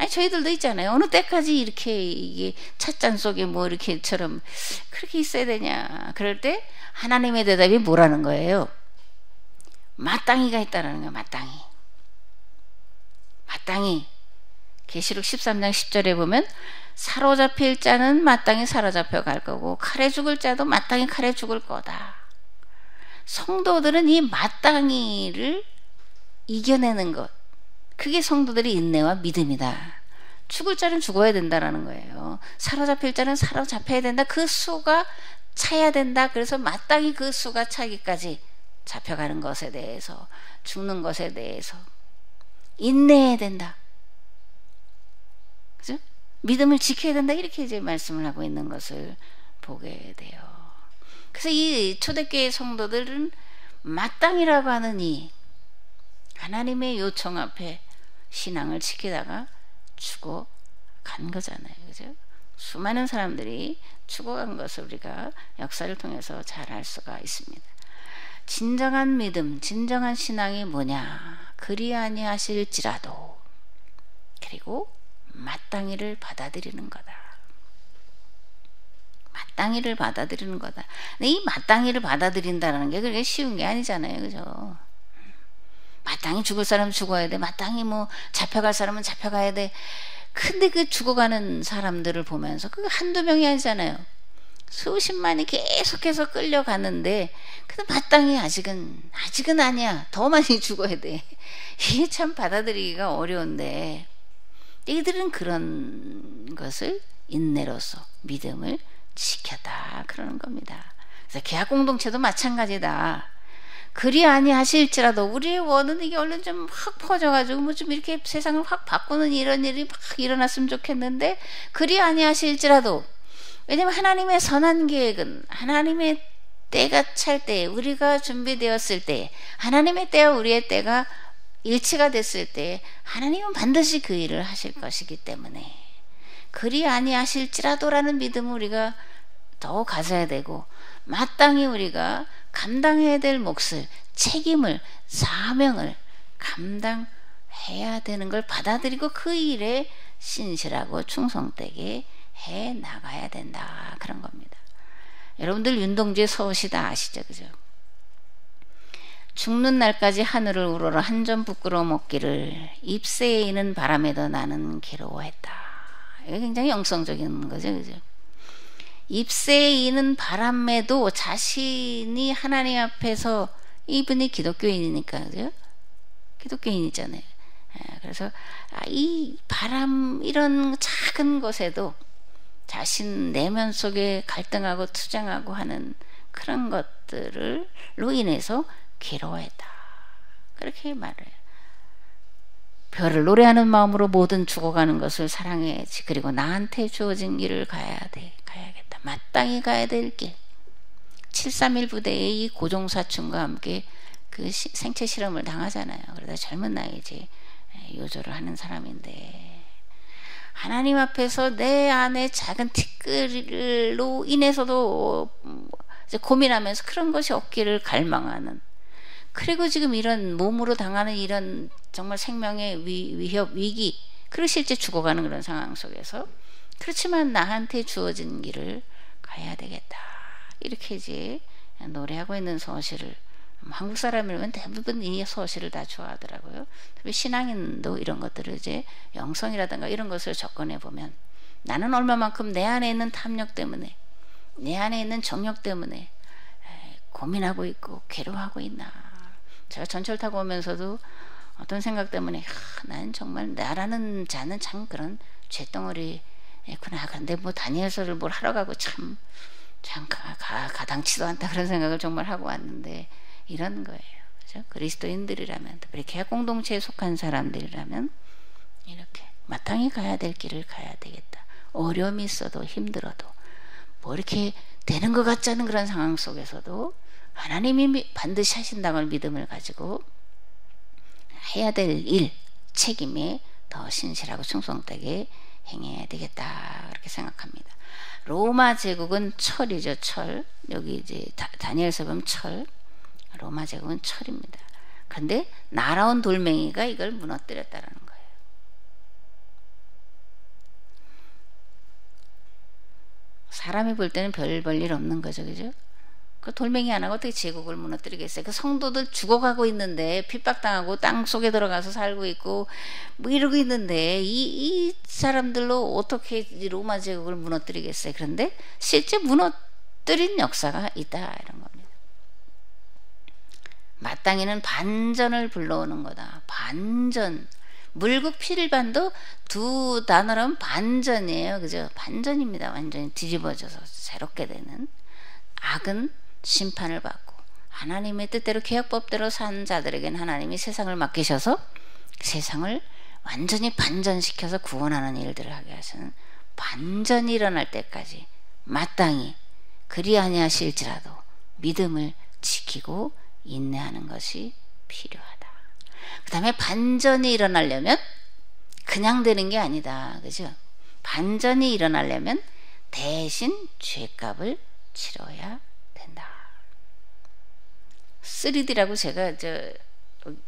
저희들도 있잖아요. 어느 때까지 이렇게 이게 찻잔 속에 뭐 이렇게처럼 그렇게 있어야 되냐. 그럴 때 하나님의 대답이 뭐라는 거예요? 마땅히가 있다라는 거예요. 마땅히. 계시록 13장 10절에 보면, 사로잡힐 자는 마땅히 사로잡혀 갈 거고 칼에 죽을 자도 마땅히 칼에 죽을 거다. 성도들은 이 마땅히를 이겨내는 것, 그게 성도들의 인내와 믿음이다. 죽을 자는 죽어야 된다라는 거예요. 사로잡힐 자는 사로잡혀야 된다. 그 수가 차야 된다. 그래서 마땅히 그 수가 차기까지 잡혀가는 것에 대해서, 죽는 것에 대해서 인내해야 된다. 그죠? 믿음을 지켜야 된다. 이렇게 이제 말씀을 하고 있는 것을 보게 돼요. 그래서 이 초대교회 성도들은 마땅이라고 하는 이 하나님의 요청 앞에 신앙을 지키다가 죽어간 거잖아요. 그죠? 수많은 사람들이 죽어간 것을 우리가 역사를 통해서 잘 알 수가 있습니다. 진정한 믿음, 진정한 신앙이 뭐냐? 그리 아니하실지라도 그리고 마땅히를 받아들이는 거다. 마땅히를 받아들이는 거다. 근데 이 마땅히를 받아들인다는 게 그렇게 쉬운 게 아니잖아요. 그죠? 마땅히 죽을 사람은 죽어야 돼. 마땅히 뭐 잡혀갈 사람은 잡혀가야 돼. 근데 그 죽어가는 사람들을 보면서 그 한두 명이 아니잖아요. 수십만이 계속해서 끌려가는데 근데 마땅히 아직은 아니야. 더 많이 죽어야 돼. 이게 참 받아들이기가 어려운데 이들은 그런 것을 인내로서 믿음을 지켰다 그러는 겁니다. 그래서 계약 공동체도 마찬가지다. 그리 아니하실지라도 우리의 원은 이게 얼른 좀 확 퍼져가지고 뭐 좀 이렇게 세상을 확 바꾸는 이런 일이 막 일어났으면 좋겠는데 그리 아니하실지라도 왜냐면 하나님의 선한 계획은 하나님의 때가 찰 때 우리가 준비되었을 때 하나님의 때와 우리의 때가 일치가 됐을 때 하나님은 반드시 그 일을 하실 것이기 때문에 그리 아니하실지라도라는 믿음을 우리가 더 가져야 되고 마땅히 우리가 감당해야 될 몫을 책임을 사명을 감당해야 되는 걸 받아들이고 그 일에 신실하고 충성되게 해 나가야 된다 그런 겁니다. 여러분들 윤동주의 서시 다 아시죠? 그죠? 죽는 날까지 하늘을 우러러 한 점 부끄러워 먹기를 잎새에 이는 바람에도 나는 괴로워했다. 이게 굉장히 영성적인 거죠. 그죠? 잎새에 이는 바람에도 자신이 하나님 앞에서 이분이 기독교인이니까 그죠? 기독교인이잖아요. 그래서 이 바람 이런 작은 것에도 자신 내면 속에 갈등하고 투쟁하고 하는 그런 것들로 인해서 괴로워했다. 그렇게 말해요. 별을 노래하는 마음으로 모든 죽어가는 것을 사랑해야지. 그리고 나한테 주어진 길을 가야겠다. 마땅히 가야 될 길. 731 부대의 이 고종사춘과 함께 그 생체 실험을 당하잖아요. 그러다 젊은 나이에 이제 요조를 하는 사람인데 하나님 앞에서 내 안에 작은 티끌로 인해서도 이제 고민하면서 그런 것이 없기를 갈망하는 그리고 지금 이런 몸으로 당하는 이런 정말 생명의 위협, 위기 그리고 실제 죽어가는 그런 상황 속에서 그렇지만 나한테 주어진 길을 가야 되겠다 이렇게 이제 노래하고 있는 서시를 한국 사람이면 대부분 이 서시를 다 좋아하더라고요. 특히 신앙인도 이런 것들을 이제 영성이라든가 이런 것을 접근해 보면 나는 얼마만큼 내 안에 있는 탐욕 때문에 내 안에 있는 정욕 때문에 고민하고 있고 괴로워하고 있나. 제가 전철 타고 오면서도 어떤 생각 때문에 난 정말 나라는 자는 참 그런 죄덩어리구나. 그런데 뭐 다니엘서를 뭘 하러 가고 참 가당치도 않다 그런 생각을 정말 하고 왔는데 이런 거예요. 그죠? 그리스도인들이라면 특별히 계약 공동체에 속한 사람들이라면 이렇게 마땅히 가야 될 길을 가야 되겠다. 어려움이 있어도 힘들어도 뭐 이렇게 되는 것 같지 않은 그런 상황 속에서도 하나님이 반드시 하신다는 믿음을 가지고 해야 될 일, 책임에 더 신실하고 충성되게 행해야 되겠다 그렇게 생각합니다. 로마 제국은 철이죠. 철. 여기 이제 다니엘서 보면 철. 로마 제국은 철입니다. 그런데 날아온 돌멩이가 이걸 무너뜨렸다는 거예요. 사람이 볼 때는 별 일 없는 거죠. 그죠? 그 돌멩이 하나가 어떻게 제국을 무너뜨리겠어요? 그 성도들 죽어가고 있는데 핍박당하고 땅 속에 들어가서 살고 있고 뭐 이러고 있는데 이 사람들로 어떻게 로마 제국을 무너뜨리겠어요? 그런데 실제 무너뜨린 역사가 있다 이런 겁니다. 마땅히는 반전을 불러오는 거다. 반전. 물국 필반도 두 단어로 하면 반전이에요. 그죠? 반전입니다. 완전히 뒤집어져서 새롭게 되는. 악은 심판을 받고 하나님의 뜻대로 계약법대로 산 자들에게는 하나님이 세상을 맡기셔서 세상을 완전히 반전시켜서 구원하는 일들을 하게 하시는 반전이 일어날 때까지 마땅히 그리 아니하실지라도 믿음을 지키고 인내하는 것이 필요하다. 그 다음에 반전이 일어나려면 그냥 되는 게 아니다. 그죠? 반전이 일어나려면 대신 죄값을 치러야 된다. 3D라고 제가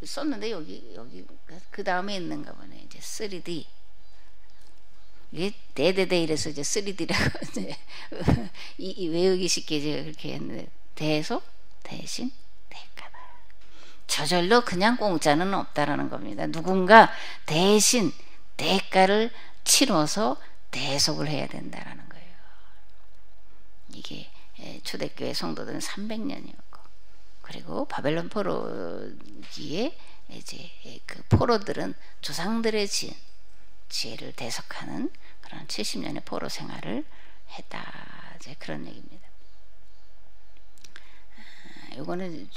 썼는데 여기 그 다음에 있는가 보네. 이제 3D 이게 대대대 이래서 이제 3D라고 이제 외우기 쉽게 이제 그렇게 했는데, 대속 대신 대가다. 저절로 그냥 공짜는 없다라는 겁니다. 누군가 대신 대가를 치러서 대속을 해야 된다라는 거예요. 이게 초대교회 성도들은 300년이었고, 그리고 바벨론 포로기에 이제 그 포로들은 조상들의 지혜를 대속하는 그런 70년의 포로 생활을 했다. 이제 그런 얘기입니다. 요거는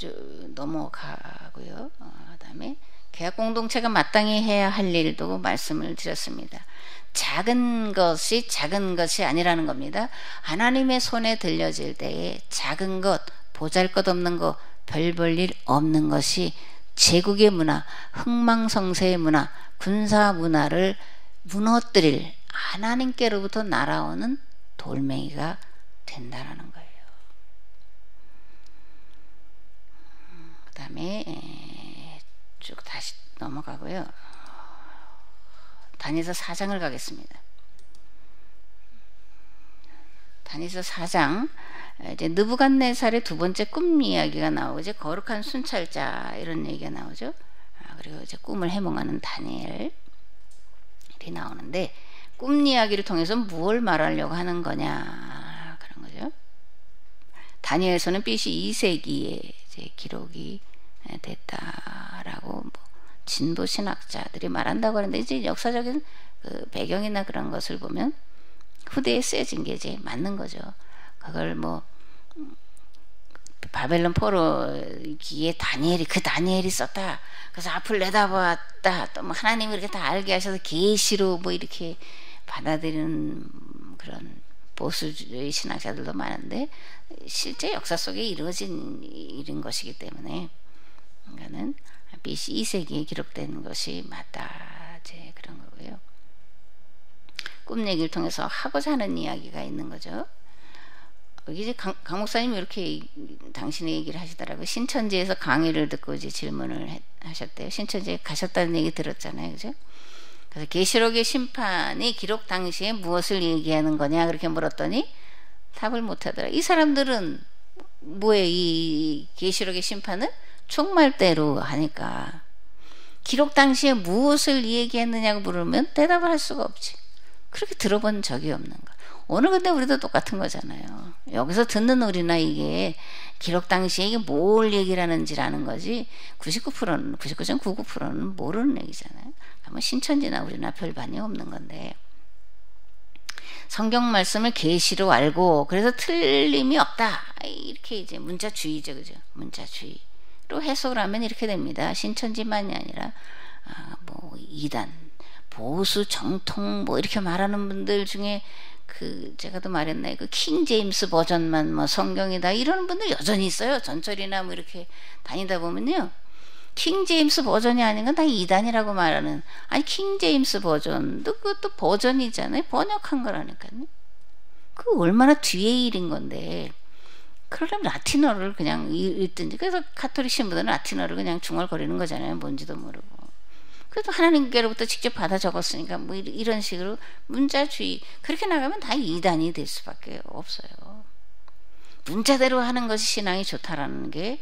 넘어가고요. 그다음에 계약 공동체가 마땅히 해야 할 일도 말씀을 드렸습니다. 작은 것이 작은 것이 아니라는 겁니다. 하나님의 손에 들려질 때에 작은 것, 보잘것없는 것, 별 볼 일 없는 것이 제국의 문화, 흥망성쇠의 문화, 군사 문화를 무너뜨릴 하나님께로부터 날아오는 돌멩이가 된다라는 거예요. 그 다음에 쭉 다시 넘어가고요. 다니엘서 4장을 가겠습니다. 다니엘서 4장, 이제 느부갓네살의 두 번째 꿈 이야기가 나오고, 이제 거룩한 순찰자 이런 얘기가 나오죠. 그리고 이제 꿈을 해몽하는 다니엘이 나오는데, 꿈 이야기를 통해서 무엇을 말하려고 하는 거냐 그런 거죠. 다니엘서는 BC 2세기에 이제 기록이 됐다라고 뭐 진보 신학자들이 말한다고 하는데, 이제 역사적인 그 배경이나 그런 것을 보면 후대에 쓰여진 게 이제 맞는 거죠. 그걸 뭐 바벨론 포로기에 다니엘이 썼다. 그래서 앞을 내다봤다. 또 뭐 하나님이 이렇게 다 알게 하셔서 계시로 뭐 이렇게 받아들이는 그런 보수주의 신학자들도 많은데, 실제 역사 속에 이루어진 일인 것이기 때문에 이거는 BC 2세기에 기록된 것이 맞다. 이제 그런 거고요. 꿈 얘기를 통해서 하고자 하는 이야기가 있는 거죠. 이제 강 목사님이 이렇게 당신의 얘기를 하시더라고요. 신천지에서 강의를 듣고 이제 질문을 하셨대요. 신천지에 가셨다는 얘기 들었잖아요, 그죠? 그래서 계시록의 심판이 기록 당시에 무엇을 얘기하는 거냐 그렇게 물었더니 답을 못하더라. 이 사람들은 뭐예요? 이 계시록의 심판은 종말대로 하니까 기록 당시에 무엇을 얘기했느냐고 물으면 대답을 할 수가 없지. 그렇게 들어본 적이 없는 거. 오늘 근데 우리도 똑같은 거잖아요. 여기서 듣는 우리나 이게 기록 당시에 이게 뭘 얘기를 하는지라는 거지, 99%는 99.99%는 모르는 얘기잖아요. 뭐 신천지나 우리나 별반이 없는 건데, 성경 말씀을 계시로 알고 그래서 틀림이 없다 이렇게 이제 문자주의죠, 그죠? 문자주의로 해석을 하면 이렇게 됩니다. 신천지만이 아니라 뭐 이단, 보수, 정통 뭐 이렇게 말하는 분들 중에 그 제가 또 말했나요? 그 킹 제임스 버전만 뭐 성경이다 이런 분들 여전히 있어요. 전철이나 뭐 이렇게 다니다 보면요, 킹 제임스 버전이 아닌 건 다 이단이라고 말하는. 아니 킹 제임스 버전도 그것도 버전이잖아요. 번역한 거라니까요. 그 얼마나 뒤의 일인 건데, 그러려면 라틴어를 그냥 읽든지. 그래서 가톨릭 신부들은 라틴어를 그냥 중얼거리는 거잖아요. 뭔지도 모르고. 그래도 하나님께로부터 직접 받아 적었으니까 뭐 이런 식으로 문자주의 그렇게 나가면 다 이단이 될 수밖에 없어요. 문자대로 하는 것이 신앙이 좋다라는 게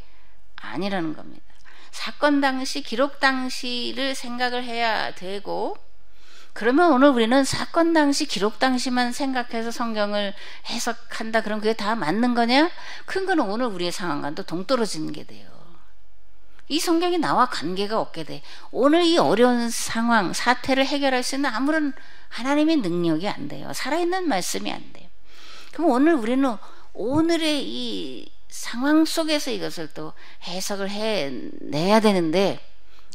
아니라는 겁니다. 사건 당시, 기록 당시를 생각을 해야 되고, 그러면 오늘 우리는 사건 당시, 기록 당시만 생각해서 성경을 해석한다. 그럼 그게 다 맞는 거냐? 큰 거는 오늘 우리의 상황과도 동떨어지는 게 돼요. 이 성경이 나와 관계가 없게 돼. 오늘 이 어려운 상황, 사태를 해결할 수 있는 아무런 하나님의 능력이 안 돼요. 살아있는 말씀이 안 돼요. 그럼 오늘 우리는 오늘의 이 상황 속에서 이것을 또 해석을 해내야 되는데,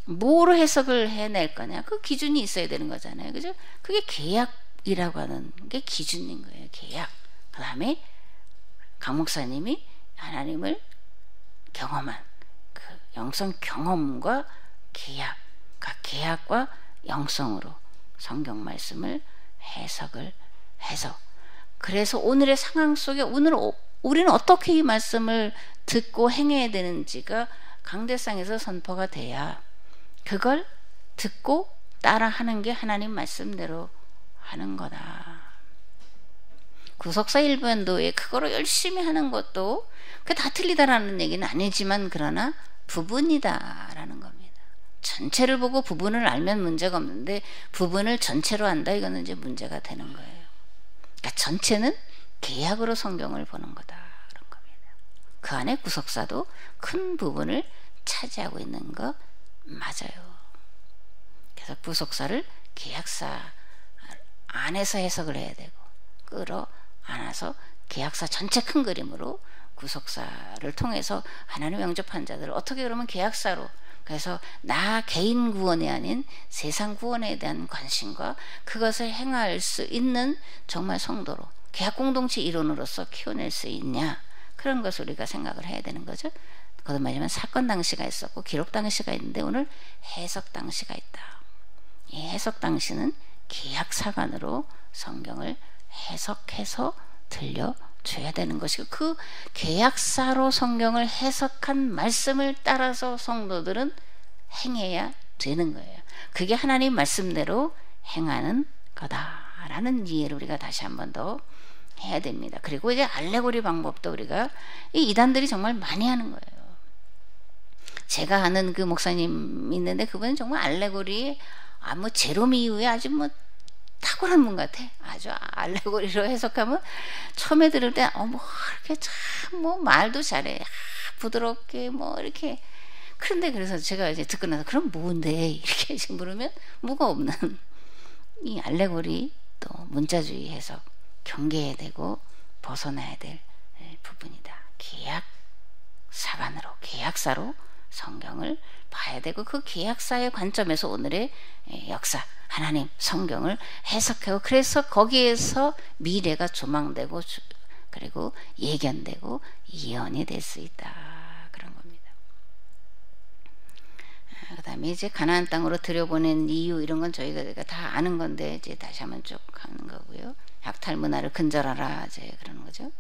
뭐로 해석을 해낼 거냐? 그 기준이 있어야 되는 거잖아요. 그죠? 그게 계약이라고 하는 게 기준인 거예요. 계약. 그 다음에 강 목사님이 하나님을 경험한 그 영성 경험과 계약, 그 계약과 영성으로 성경 말씀을 해석을 해서, 그래서 오늘의 상황 속에 오늘 우리는 어떻게 이 말씀을 듣고 행해야 되는지가 강대상에서 선포가 돼야 그걸 듣고 따라하는 게 하나님 말씀대로 하는 거다. 구속사 일변도에 그거로 열심히 하는 것도 그게 다 틀리다라는 얘기는 아니지만 그러나 부분이다라는 겁니다. 전체를 보고 부분을 알면 문제가 없는데 부분을 전체로 안다, 이거는 이제 문제가 되는 거예요. 그러니까 전체는 개약으로 성경을 보는 거다 그런 겁니다. 그 안에 구속사도 큰 부분을 차지하고 있는 거 맞아요. 그래서 구속사를 개약사 안에서 해석을 해야 되고 끌어 안아서 계약사 전체 큰 그림으로 구속사를 통해서 하나님을 영접한 자들을 어떻게 그러면 계약사로, 그래서 나 개인 구원이 아닌 세상 구원에 대한 관심과 그것을 행할 수 있는 정말 성도로 계약 공동체 일원으로서 키워낼 수 있냐, 그런 것을 우리가 생각을 해야 되는 거죠. 거듭말하면 사건 당시가 있었고 기록 당시가 있는데 오늘 해석 당시가 있다. 이 해석 당시는 계약사관으로 성경을 해석해서 들려줘야 되는 것이고 그 계약사로 성경을 해석한 말씀을 따라서 성도들은 행해야 되는 거예요. 그게 하나님 말씀대로 행하는 거다라는 이해를 우리가 다시 한 번 더 해야 됩니다. 그리고 이제 알레고리 방법도 우리가 이 이단들이 정말 많이 하는 거예요. 제가 아는 그 목사님 있는데 그분은 정말 알레고리 뭐 제롬 이후에 아주 뭐 탁월한 분 같아. 아주 알레고리로 해석하면 처음에 들을 때 뭐 이렇게 참 뭐 말도 잘해, 부드럽게 뭐 이렇게. 그런데 그래서 제가 이제 듣고 나서 그럼 뭔데 이렇게 물으면 뭐가 없는 이 알레고리 또 문자주의 해석 경계해야 되고 벗어나야 될 부분이다. 계약 사관으로 계약사로 성경을 봐야 되고 그 계약사의 관점에서 오늘의 역사 하나님 성경을 해석하고 그래서 거기에서 미래가 조망되고 그리고 예견되고 예언이 될 수 있다 그런 겁니다. 그 다음에 이제 가나안 땅으로 들여보낸 이유 이런 건 저희가 다 아는 건데 이제 다시 한번 쭉 하는 거고요. 약탈 문화를 근절하라 이제 그러는 거죠.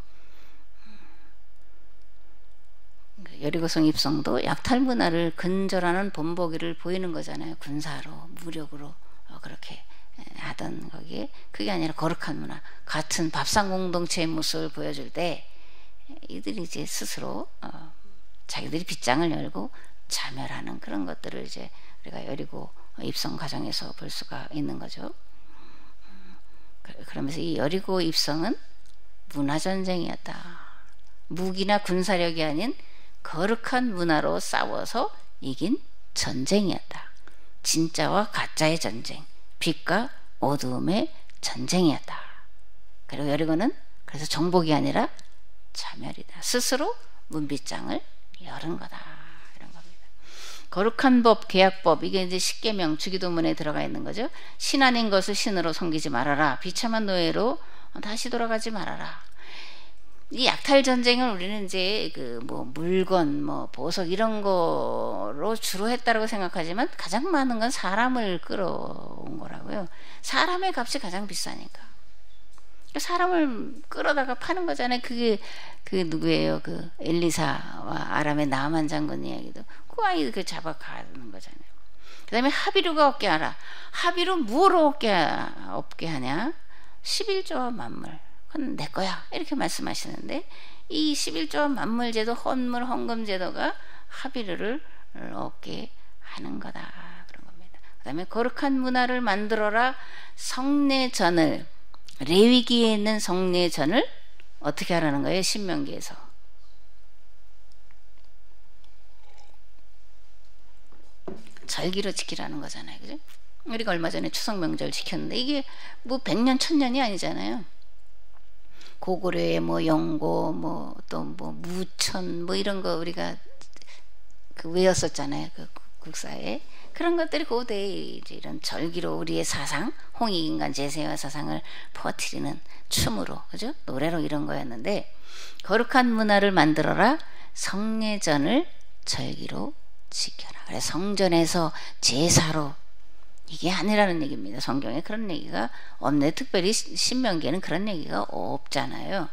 여리고성 입성도 약탈 문화를 근절하는 본보기를 보이는 거잖아요. 군사로 무력으로 그렇게 하던 거기에 그게 아니라 거룩한 문화 같은 밥상 공동체의 모습을 보여줄 때 이들이 이제 스스로 자기들이 빗장을 열고 자멸하는 그런 것들을 이제 우리가 여리고 입성 과정에서 볼 수가 있는 거죠. 그러면서 이 여리고 입성은 문화전쟁이었다. 무기나 군사력이 아닌 거룩한 문화로 싸워서 이긴 전쟁이었다. 진짜와 가짜의 전쟁, 빛과 어두움의 전쟁이었다. 그리고 여리고는 그래서 정복이 아니라 자멸이다. 스스로 문빗장을 열은 거다. 이런 겁니다. 거룩한 법, 계약법, 이게 이제 십계명 주기도문에 들어가 있는 거죠. 신 아닌 것을 신으로 섬기지 말아라. 비참한 노예로 다시 돌아가지 말아라. 이 약탈 전쟁을 우리는 이제 그 뭐 물건, 뭐 보석 이런 거로 주로 했다라고 생각하지만 가장 많은 건 사람을 끌어온 거라고요. 사람의 값이 가장 비싸니까. 사람을 끌어다가 파는 거잖아요. 그게 그 누구예요? 그 엘리사와 아람의 나만 장군 이야기도 그 아이 그 잡아가는 거잖아요. 그다음에 합의료가 없게 하라. 합의료 무엇으로 없게 하냐? 11조와 만물. 그건 내 거야 이렇게 말씀하시는데 이 11조와 만물제도 헌물 헌금제도가 합의료를 얻게 하는 거다 그런 겁니다. 그 다음에 거룩한 문화를 만들어라. 성례전을 레위기에 있는 성례전을 어떻게 하라는 거예요? 신명기에서 절기로 지키라는 거잖아요. 그죠? 우리가 얼마 전에 추석 명절 지켰는데 이게 뭐 100년 1000년이 아니잖아요. 고구려의 뭐 영고 뭐 또 뭐 무천 뭐 이런 거 우리가 그 외웠었잖아요. 그 국사에 그런 것들이 고대에 이제 이런 절기로 우리의 사상 홍익인간 제세와 사상을 퍼뜨리는 춤으로 그죠? 노래로 이런 거였는데 거룩한 문화를 만들어라. 성례전을 절기로 지켜라. 그래서 성전에서 제사로 이게 아니라는 얘기입니다. 성경에 그런 얘기가 없네. 특별히 신명기에는 그런 얘기가 없잖아요.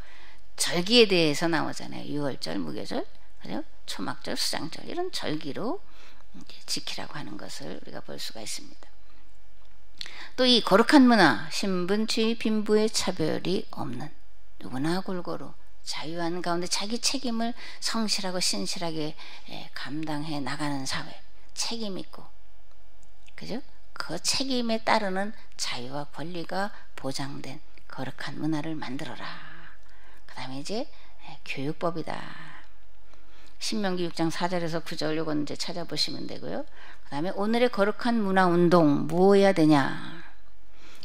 절기에 대해서 나오잖아요. 유월절, 무교절, 그죠? 초막절, 수장절 이런 절기로 지키라고 하는 것을 우리가 볼 수가 있습니다. 또 이 거룩한 문화, 신분, 지위, 빈부의 차별이 없는 누구나 골고루 자유한 가운데 자기 책임을 성실하고 신실하게 감당해 나가는 사회, 책임 있고, 그죠? 그 책임에 따르는 자유와 권리가 보장된 거룩한 문화를 만들어라. 그 다음에 이제 교육법이다. 신명기 6장 4절에서 9절 요건 이제 찾아보시면 되고요. 그 다음에 오늘의 거룩한 문화 운동 뭐 해야 되냐?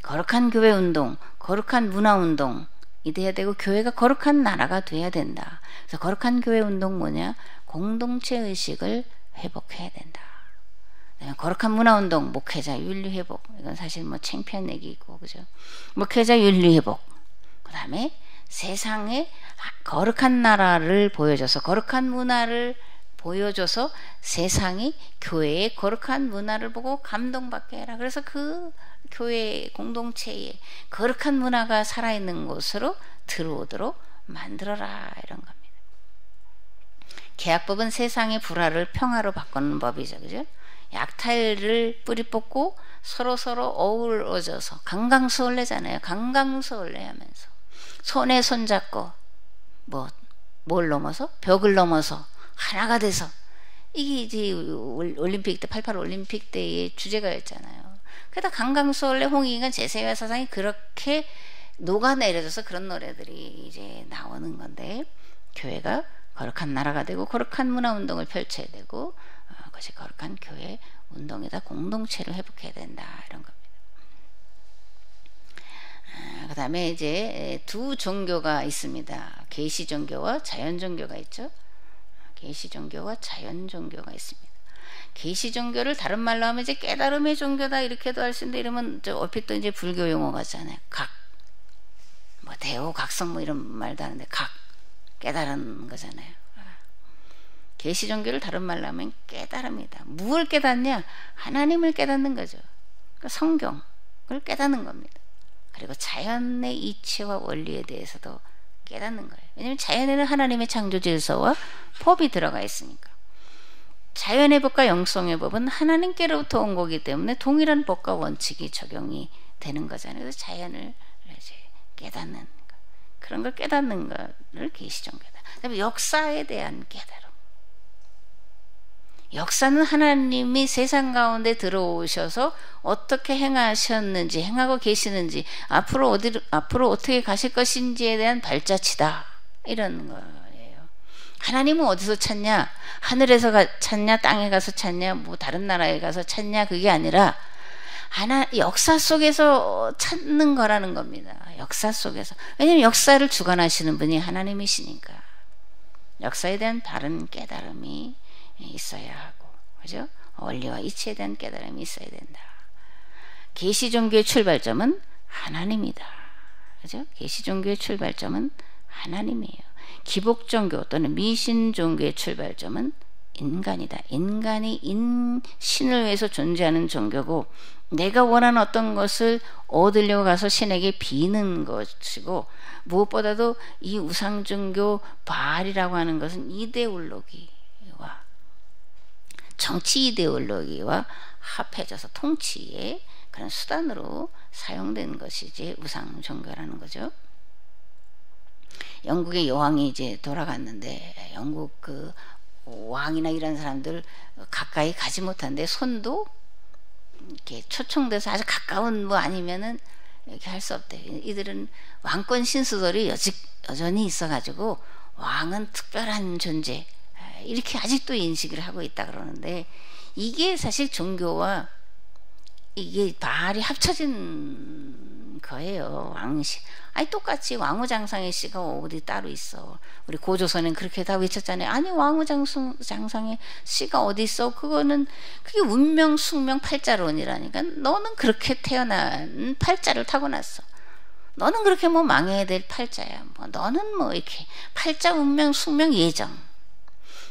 거룩한 교회 운동, 거룩한 문화 운동 이 돼야 되고, 교회가 거룩한 나라가 돼야 된다. 그래서 거룩한 교회 운동 뭐냐? 공동체 의식을 회복해야 된다. 그다음에 거룩한 문화 운동, 목회자 윤리 회복. 이건 사실 뭐 창피한 얘기고, 그죠? 목회자 윤리 회복. 그다음에 세상에 거룩한 나라를 보여줘서, 거룩한 문화를 보여줘서 세상이 교회의 거룩한 문화를 보고 감동받게 해라. 그래서 그 교회 공동체에 거룩한 문화가 살아있는 곳으로 들어오도록 만들어라, 이런 겁니다. 계약법은 세상의 불화를 평화로 바꾸는 법이죠, 그죠? 약탈을 뿌리 뽑고 서로 어우러져서 강강수월래잖아요. 강강수월래 하면서 손에 손잡고 뭘 넘어서? 벽을 넘어서 하나가 돼서, 이게 이제 올림픽 때, 88 올림픽 때의 주제가였잖아요. 그러다 강강수월래 홍익인간 제세와 사상이 그렇게 녹아내려져서 그런 노래들이 이제 나오는 건데, 교회가 거룩한 나라가 되고 거룩한 문화 운동을 펼쳐야 되고, 그것이 거룩한 교회 운동이다. 공동체를 회복해야 된다, 이런 겁니다. 그 다음에 이제 두 종교가 있습니다. 계시 종교와 자연 종교가 있죠. 계시 종교와 자연 종교가 있습니다. 계시 종교를 다른 말로 하면 이제 깨달음의 종교다 이렇게도 할 수 있는데, 이러면 얼핏 또 이제 불교 용어 같잖아요. 대오 각성 이런 말도 하는데, 깨달은 거잖아요. 계시 종교를 다른 말로 하면 깨달음이다. 무엇을 깨닫냐? 하나님을 깨닫는 거죠. 그러니까 성경을 깨닫는 겁니다. 그리고 자연의 이치와 원리에 대해서도 깨닫는 거예요. 왜냐하면 자연에는 하나님의 창조 질서와 법이 들어가 있으니까. 자연의 법과 영성의 법은 하나님께로부터 온 거기 때문에 동일한 법과 원칙이 적용이 되는 거잖아요. 그래서 자연을 이제 깨닫는 거, 그런 걸 깨닫는 거를 계시종교다. 그다음에 역사에 대한 깨달음. 역사는 하나님이 세상 가운데 들어오셔서 어떻게 행하셨는지, 행하고 계시는지, 앞으로 어떻게 가실 것인지에 대한 발자취다, 이런 거예요. 하나님은 어디서 찾냐? 하늘에서 찾냐? 땅에 가서 찾냐? 뭐 다른 나라에 가서 찾냐? 그게 아니라 역사 속에서 찾는 거라는 겁니다. 역사 속에서. 왜냐하면 역사를 주관하시는 분이 하나님이시니까 역사에 대한 바른 깨달음이 있어야 하고, 그죠? 원리와 이치에 대한 깨달음이 있어야 된다. 계시 종교의 출발점은 하나님이다, 그죠? 계시 종교의 출발점은 하나님이에요. 기복 종교 또는 미신 종교의 출발점은 인간이다. 인간이 신을 위해서 존재하는 종교고, 내가 원하는 어떤 것을 얻으려고 가서 신에게 비는 것이고, 무엇보다도 이 우상 종교 바알이라고 하는 것은 이데올로기와 정치 이데올로기와 합해져서 통치의 그런 수단으로 사용된 것이 이제 우상 종교라는 거죠. 영국의 여왕이 이제 돌아갔는데, 영국 그 왕이나 이런 사람들 가까이 가지 못한데, 손도 이렇게 초청돼서 아주 가까운 아니면은 이렇게 할 수 없대. 이들은 왕권 신수들이 여전히 있어가지고 왕은 특별한 존재, 이렇게 아직도 인식을 하고 있다 그러는데, 이게 사실 종교와 이게 바알이 합쳐진 거예요. 왕실. 아니 똑같이 왕후장상의 씨가 어디 따로 있어. 우리 고조선은 그렇게 다 외쳤잖아요. 아니 왕후장상의 씨가 어디 있어. 그게 운명 숙명 팔자론이라니까. 너는 그렇게 태어난 팔자를 타고났어. 너는 그렇게 망해야 될 팔자야. 너는 이렇게 팔자 운명 숙명 예정,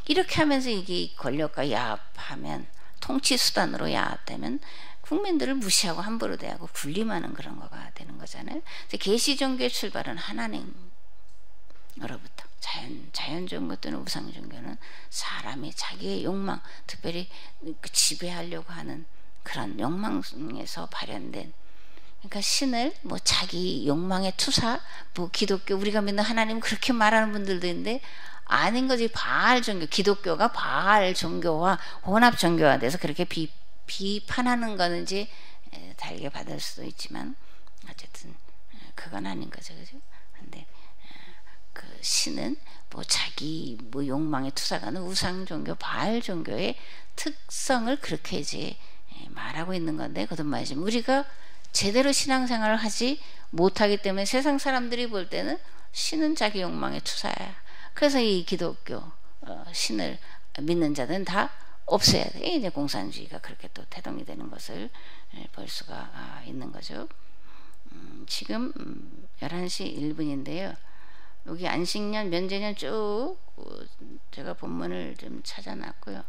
이렇게 하면서 이게 권력과 야합하면, 통치 수단으로 야합되면 국민들을 무시하고 함부로 대하고 군림하는 그런 거가 되는 거잖아요. 계시 종교의 출발은 하나님으로부터. 자연 종교 또는 우상 종교는 사람이 자기의 욕망, 특별히 지배하려고 하는 그런 욕망에서 발현된 그러니까 신을 뭐 자기 욕망의 투사, 뭐 기독교 우리가 믿는 하나님 그렇게 말하는 분들도 있는데 아닌 거지. 바알 종교, 기독교가 바알 종교와 혼합 종교화 돼서 그렇게 비판하는 거는 이제 달게 받을 수도 있지만 어쨌든 그건 아닌 거죠, 그죠? 근데 그 신은 뭐 자기 뭐 욕망의 투사가는 우상 종교, 바알 종교의 특성을 그렇게 이제 말하고 있는 건데, 거듭 말씀 우리가 제대로 신앙생활을 하지 못하기 때문에 세상 사람들이 볼 때는 신은 자기 욕망의 투사야. 그래서 이 기독교 신을 믿는 자들은 다 없애야 돼. 이제 공산주의가 그렇게 또 태동이 되는 것을 볼 수가 있는 거죠. 지금 11시 1분인데요. 여기 안식년, 면제년 쭉 제가 본문을 좀 찾아놨고요.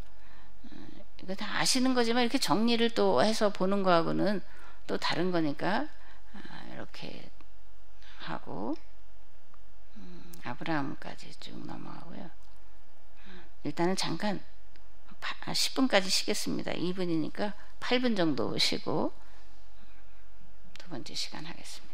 이거 다 아시는 거지만 이렇게 정리를 또 해서 보는 거하고는 또 다른 거니까 이렇게 하고 아브라함까지 쭉 넘어가고요. 일단은 잠깐 10분까지 쉬겠습니다. 2분이니까 8분 정도 쉬고 두 번째 시간 하겠습니다.